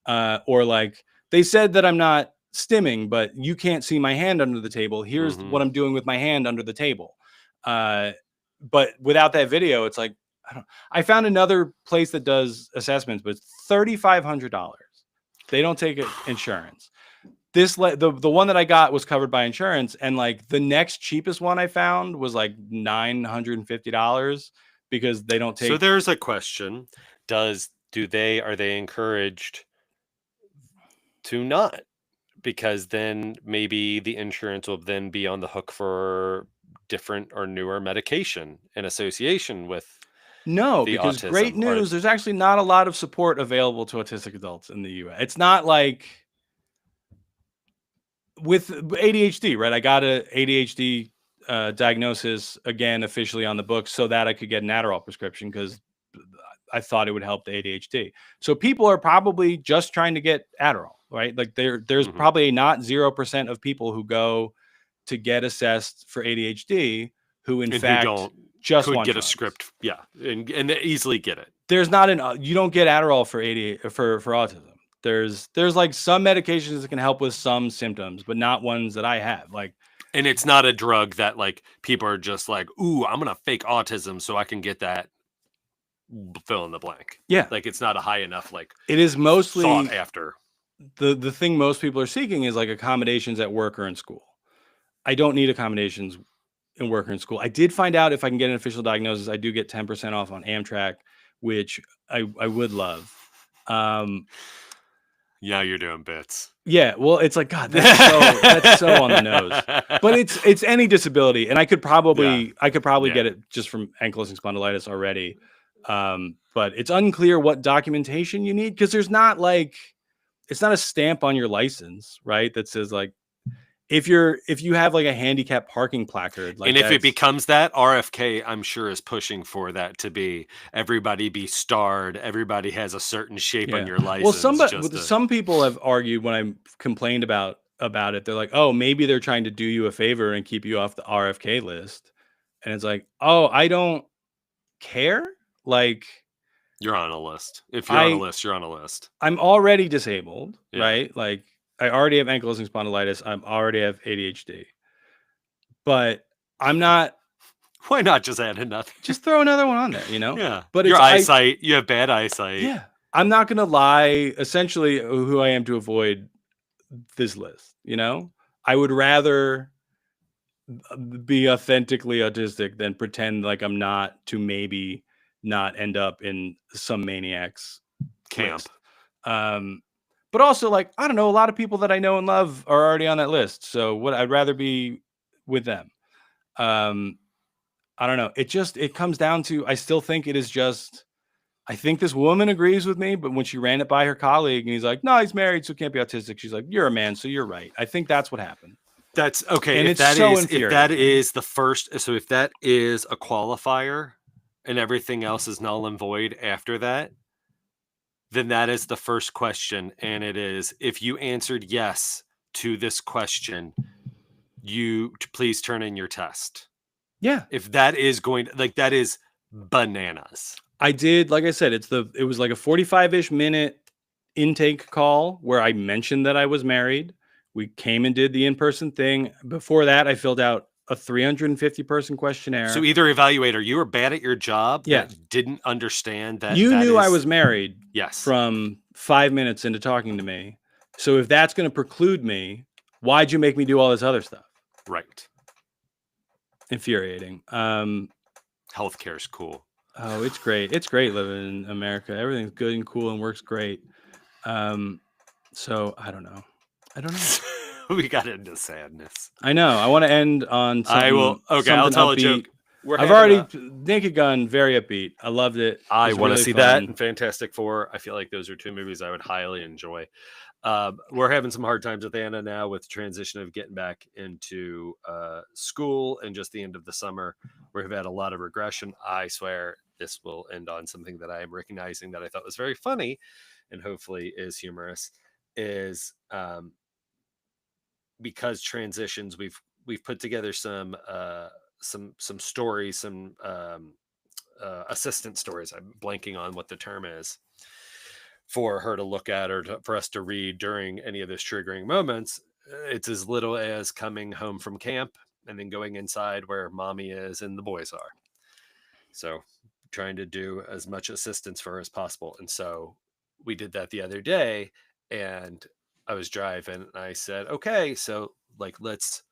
Or like they said that I'm not stimming, but you can't see my hand under the table. Here's what I'm doing with my hand under the table. But without that video, it's like, I found another place that does assessments, but it's $3,500. They don't take insurance. The one that I got was covered by insurance, and like the next cheapest one I found was like $950 because they don't take. So there's a question: are they encouraged to not? Because then maybe the insurance will then be on the hook for different or newer medication in association with. No, because autism. Great news. There's actually not a lot of support available to autistic adults in the U.S. It's not like with ADHD, right? I got a ADHD diagnosis again officially on the books so that I could get an Adderall prescription because I thought it would help the ADHD. So people are probably just trying to get Adderall, right? Like there's probably not 0% of people who go to get assessed for ADHD who in fact just could want get drugs. A script, and easily get it. There's not you don't get Adderall for autism. There's like some medications that can help with some symptoms, but not ones that I have. Like, and it's not a drug that like people are just like, ooh, I'm gonna fake autism so I can get that fill in the blank. Yeah, like it's not a high enough like. It is mostly sought after. The thing most people are seeking is like accommodations at work or in school. I don't need accommodations in work or in school. I did find out if I can get an official diagnosis, I do get 10% off on Amtrak, which I would love. Yeah, you're doing bits. Yeah, well, it's like, God, that's so on the nose. But it's any disability, and I could probably get it just from ankylosing spondylitis already. But it's unclear what documentation you need, because there's not like, it's not a stamp on your license, right? That says like, if you have like a handicap parking placard, like, and if it becomes that, RFK, I'm sure, is pushing for that to be everybody be starred. Everybody has a certain shape on your license. Well, some people have argued when I complained about it, they're like, oh, maybe they're trying to do you a favor and keep you off the RFK list. And it's like, oh, I don't care. Like, you're on a list. If you're on a list, you're on a list. I'm already disabled, right? Like, I already have ankylosing spondylitis. I already have ADHD. But I'm not. Why not just add another? Just throw another one on there, you know? Yeah. But your eyesight, you have bad eyesight. Yeah. I'm not going to lie, essentially, who I am to avoid this list, you know? I would rather be authentically autistic than pretend like I'm not, to maybe not end up in some maniac's camp. But also, like, I don't know, a lot of people that I know and love are already on that list. So I'd rather be with them. I don't know. It comes down to, I still think it is just, I think this woman agrees with me, but when she ran it by her colleague and he's like, no, he's married, so can't be autistic. She's like, you're a man, so you're right. I think that's what happened. That's okay. And if that is the first, so if that is a qualifier and everything else is null and void after that, then that is the first question. And it is, if you answered yes to this question, you please turn in your test. Yeah. If that is going to, like, that is bananas. I did, like I said, it was like a 45-ish minute intake call where I mentioned that I was married. We came and did the in-person thing. Before that, I filled out a 350-person questionnaire. So either evaluator, you were bad at your job, that didn't understand that you knew I was married. Yes. From 5 minutes into talking to me. So if that's going to preclude me, why'd you make me do all this other stuff? Right. Infuriating. Healthcare is cool. Oh, it's great. It's great living in America. Everything's good and cool and works great. So I don't know. We got into sadness. I know. I want to end on something. I will. Okay, I'll tell upbeat. A joke. I've already Naked Gun, very upbeat. I loved it. I want to see that and Fantastic Four. I feel like those are two movies I would highly enjoy. We're having some hard times with Anna now with the transition of getting back into school and just the end of the summer. We've had a lot of regression. I swear this will end on something that I am recognizing that I thought was very funny and hopefully is humorous. Is because transitions, we've put together some stories, some assistant stories. I'm blanking on what the term is, for her to look at or for us to read during any of those triggering moments. It's as little as coming home from camp and then going inside where mommy is and the boys are. So trying to do as much assistance for her as possible. And so we did that the other day, and I was driving and I said, okay, so like, let's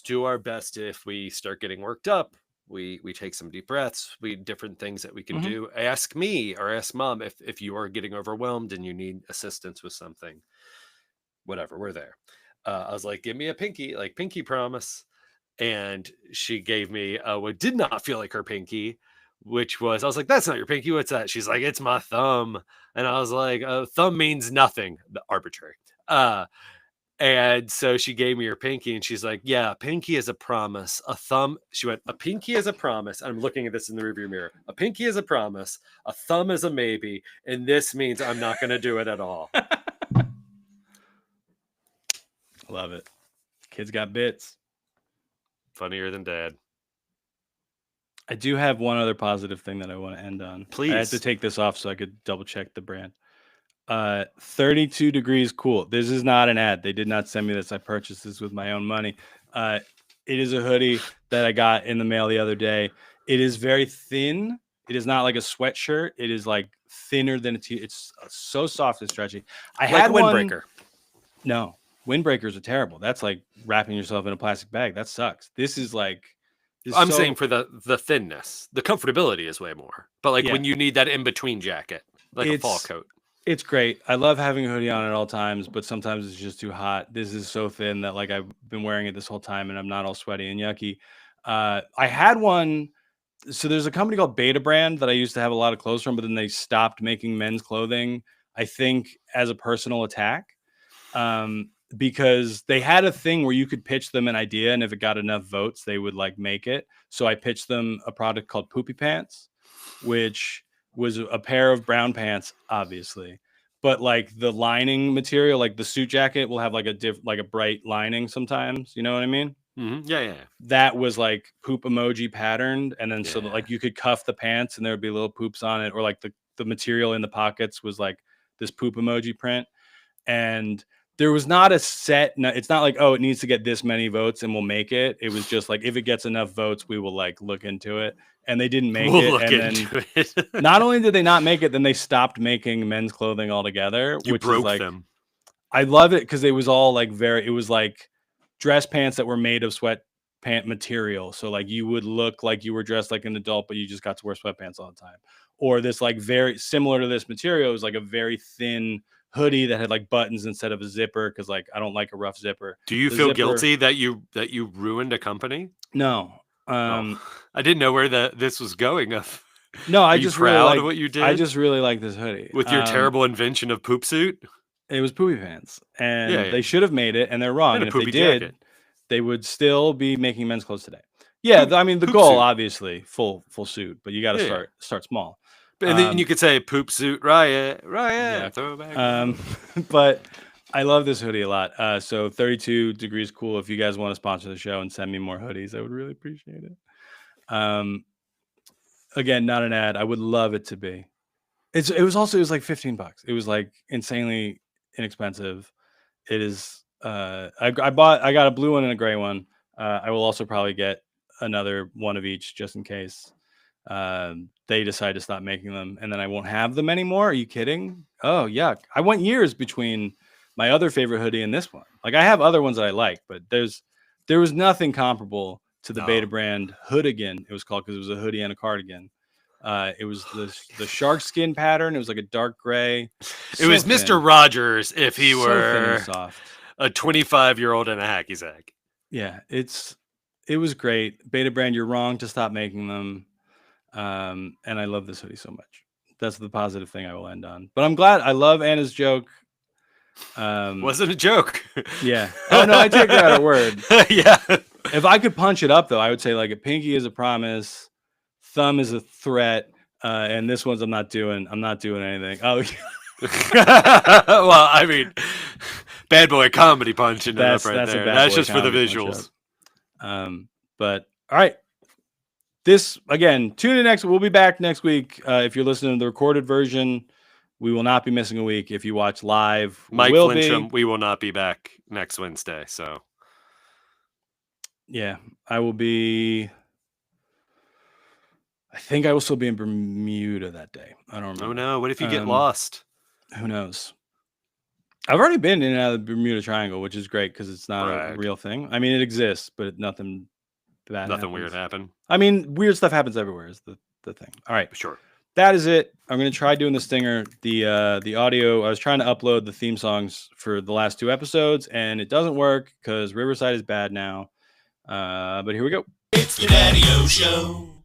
do our best. If we start getting worked up, we take some deep breaths, different things that we can do. Ask me or ask mom if you are getting overwhelmed and you need assistance with something, whatever, we're there. I was like, give me a pinky, like pinky promise. And she gave me what did not feel like her pinky, which was, I was like, that's not your pinky. What's that? She's like, it's my thumb. And I was like, thumb means nothing, arbitrary. And so she gave me her pinky and she's like, yeah, pinky is a promise. A thumb. She went, a pinky is a promise. I'm looking at this in the rearview mirror. A pinky is a promise. A thumb is a maybe. And this means I'm not going to do it at all. Love it. Kids got bits. Funnier than dad. I do have one other positive thing that I want to end on. Please. I had to take this off so I could double check the brand. 32 degrees cool. This is not an ad. They did not send me this. I purchased this with my own money. It is a hoodie that I got in the mail the other day. It is very thin. It is not like a sweatshirt. It is like thinner than a t. It's so soft and stretchy. I had a windbreaker. No, windbreakers are terrible. That's like wrapping yourself in a plastic bag. That sucks. This is like I'm saying for the thinness, the comfortability is way more. But like when Yeah. you need that in between jacket, like a fall coat. It's great. I love having a hoodie on at all times, but sometimes it's just too hot. This is so thin that like I've been wearing it this whole time and I'm not all sweaty and yucky. I had one. So there's a company called Beta Brand that I used to have a lot of clothes from, but then they stopped making men's clothing, I think, as a personal attack. Because they had a thing where you could pitch them an idea, and if it got enough votes, they would like make it. So I pitched them a product called Poopy Pants, which was a pair of brown pants, obviously, but like the lining material, like the suit jacket will have like a bright lining sometimes. You know what I mean? Mm-hmm. Yeah. That was like poop emoji patterned, and then so that, Yeah. like you could cuff the pants and there would be little poops on it, or like the material in the pockets was like this poop emoji print. And there was not a set. It's not like, oh, it needs to get this many votes and we'll make it. It was just like, if it gets enough votes, we will like look into it. And they didn't make We'll it. look And into it. not only did they not make it, then they stopped making men's clothing altogether. You which broke is like, them. I love it because it was all like it was like dress pants that were made of sweatpant material. So like you would look like you were dressed like an adult, but you just got to wear sweatpants all the time. Or this like very similar to this material, it was like a very thin hoodie that had like buttons instead of a zipper, because like I don't like a rough zipper. Do you feel guilty that you ruined a company? No. I didn't know where this was going. No, I just really like of what you did. I just really like this hoodie with your terrible invention of poop suit. It was Poopy Pants, and Yeah. they should have made it, and they're wrong. And if a they poopy did, jacket. They would still be making men's clothes today. Yeah, I mean the Poop goal suit. obviously full suit, but you got to start small. And then you could say poop suit riot, Yeah. throwback. But I love this hoodie a lot. So 32 degrees cool. If you guys want to sponsor the show and send me more hoodies, I would really appreciate it. Again, not an ad. I would love it to be. It was like $15. It was like insanely inexpensive. It is. I got a blue one and a gray one. I will also probably get another one of each just in case they decide to stop making them, and then I won't have them anymore. Are you kidding? Oh, yuck. I went years between my other favorite hoodie and this one. Like I have other ones that I like, but there was nothing comparable to the Beta Brand Hoodigan. It was called, because it was a hoodie and a cardigan. It was the shark skin pattern. It was like a dark gray. It was thin. Mr. Rogers if he were soft. A 25-year-old in a hacky sack. Yeah, it was great. Beta Brand, you're wrong to stop making them. And I love this hoodie so much. That's the positive thing I will end on. But I'm glad. I love Anna's joke. Wasn't a joke. Yeah. Oh no, I take her at her word. Yeah. If I could punch it up though, I would say like a pinky is a promise, thumb is a threat, and this one's I'm not doing anything. Oh. Well, I mean, bad boy comedy punching it up right there. That's just for the visuals. But all right. This again, tune in next. We'll be back next week. If you're listening to the recorded version, we will not be missing a week. If you watch live, Mike Flincham, we will not be back next Wednesday. So, yeah, I will be. I think I will still be in Bermuda that day. I don't remember. Oh no! What if you get lost? Who knows? I've already been in and out of the Bermuda Triangle, which is great because it's not a real thing. I mean, it exists, but nothing bad. Nothing weird happened. I mean, weird stuff happens everywhere is the thing. All right. Sure. That is it. I'm going to try doing the stinger. The audio, I was trying to upload the theme songs for the last 2 episodes, and it doesn't work because Riverside is bad now. But here we go. It's the Daddio Show.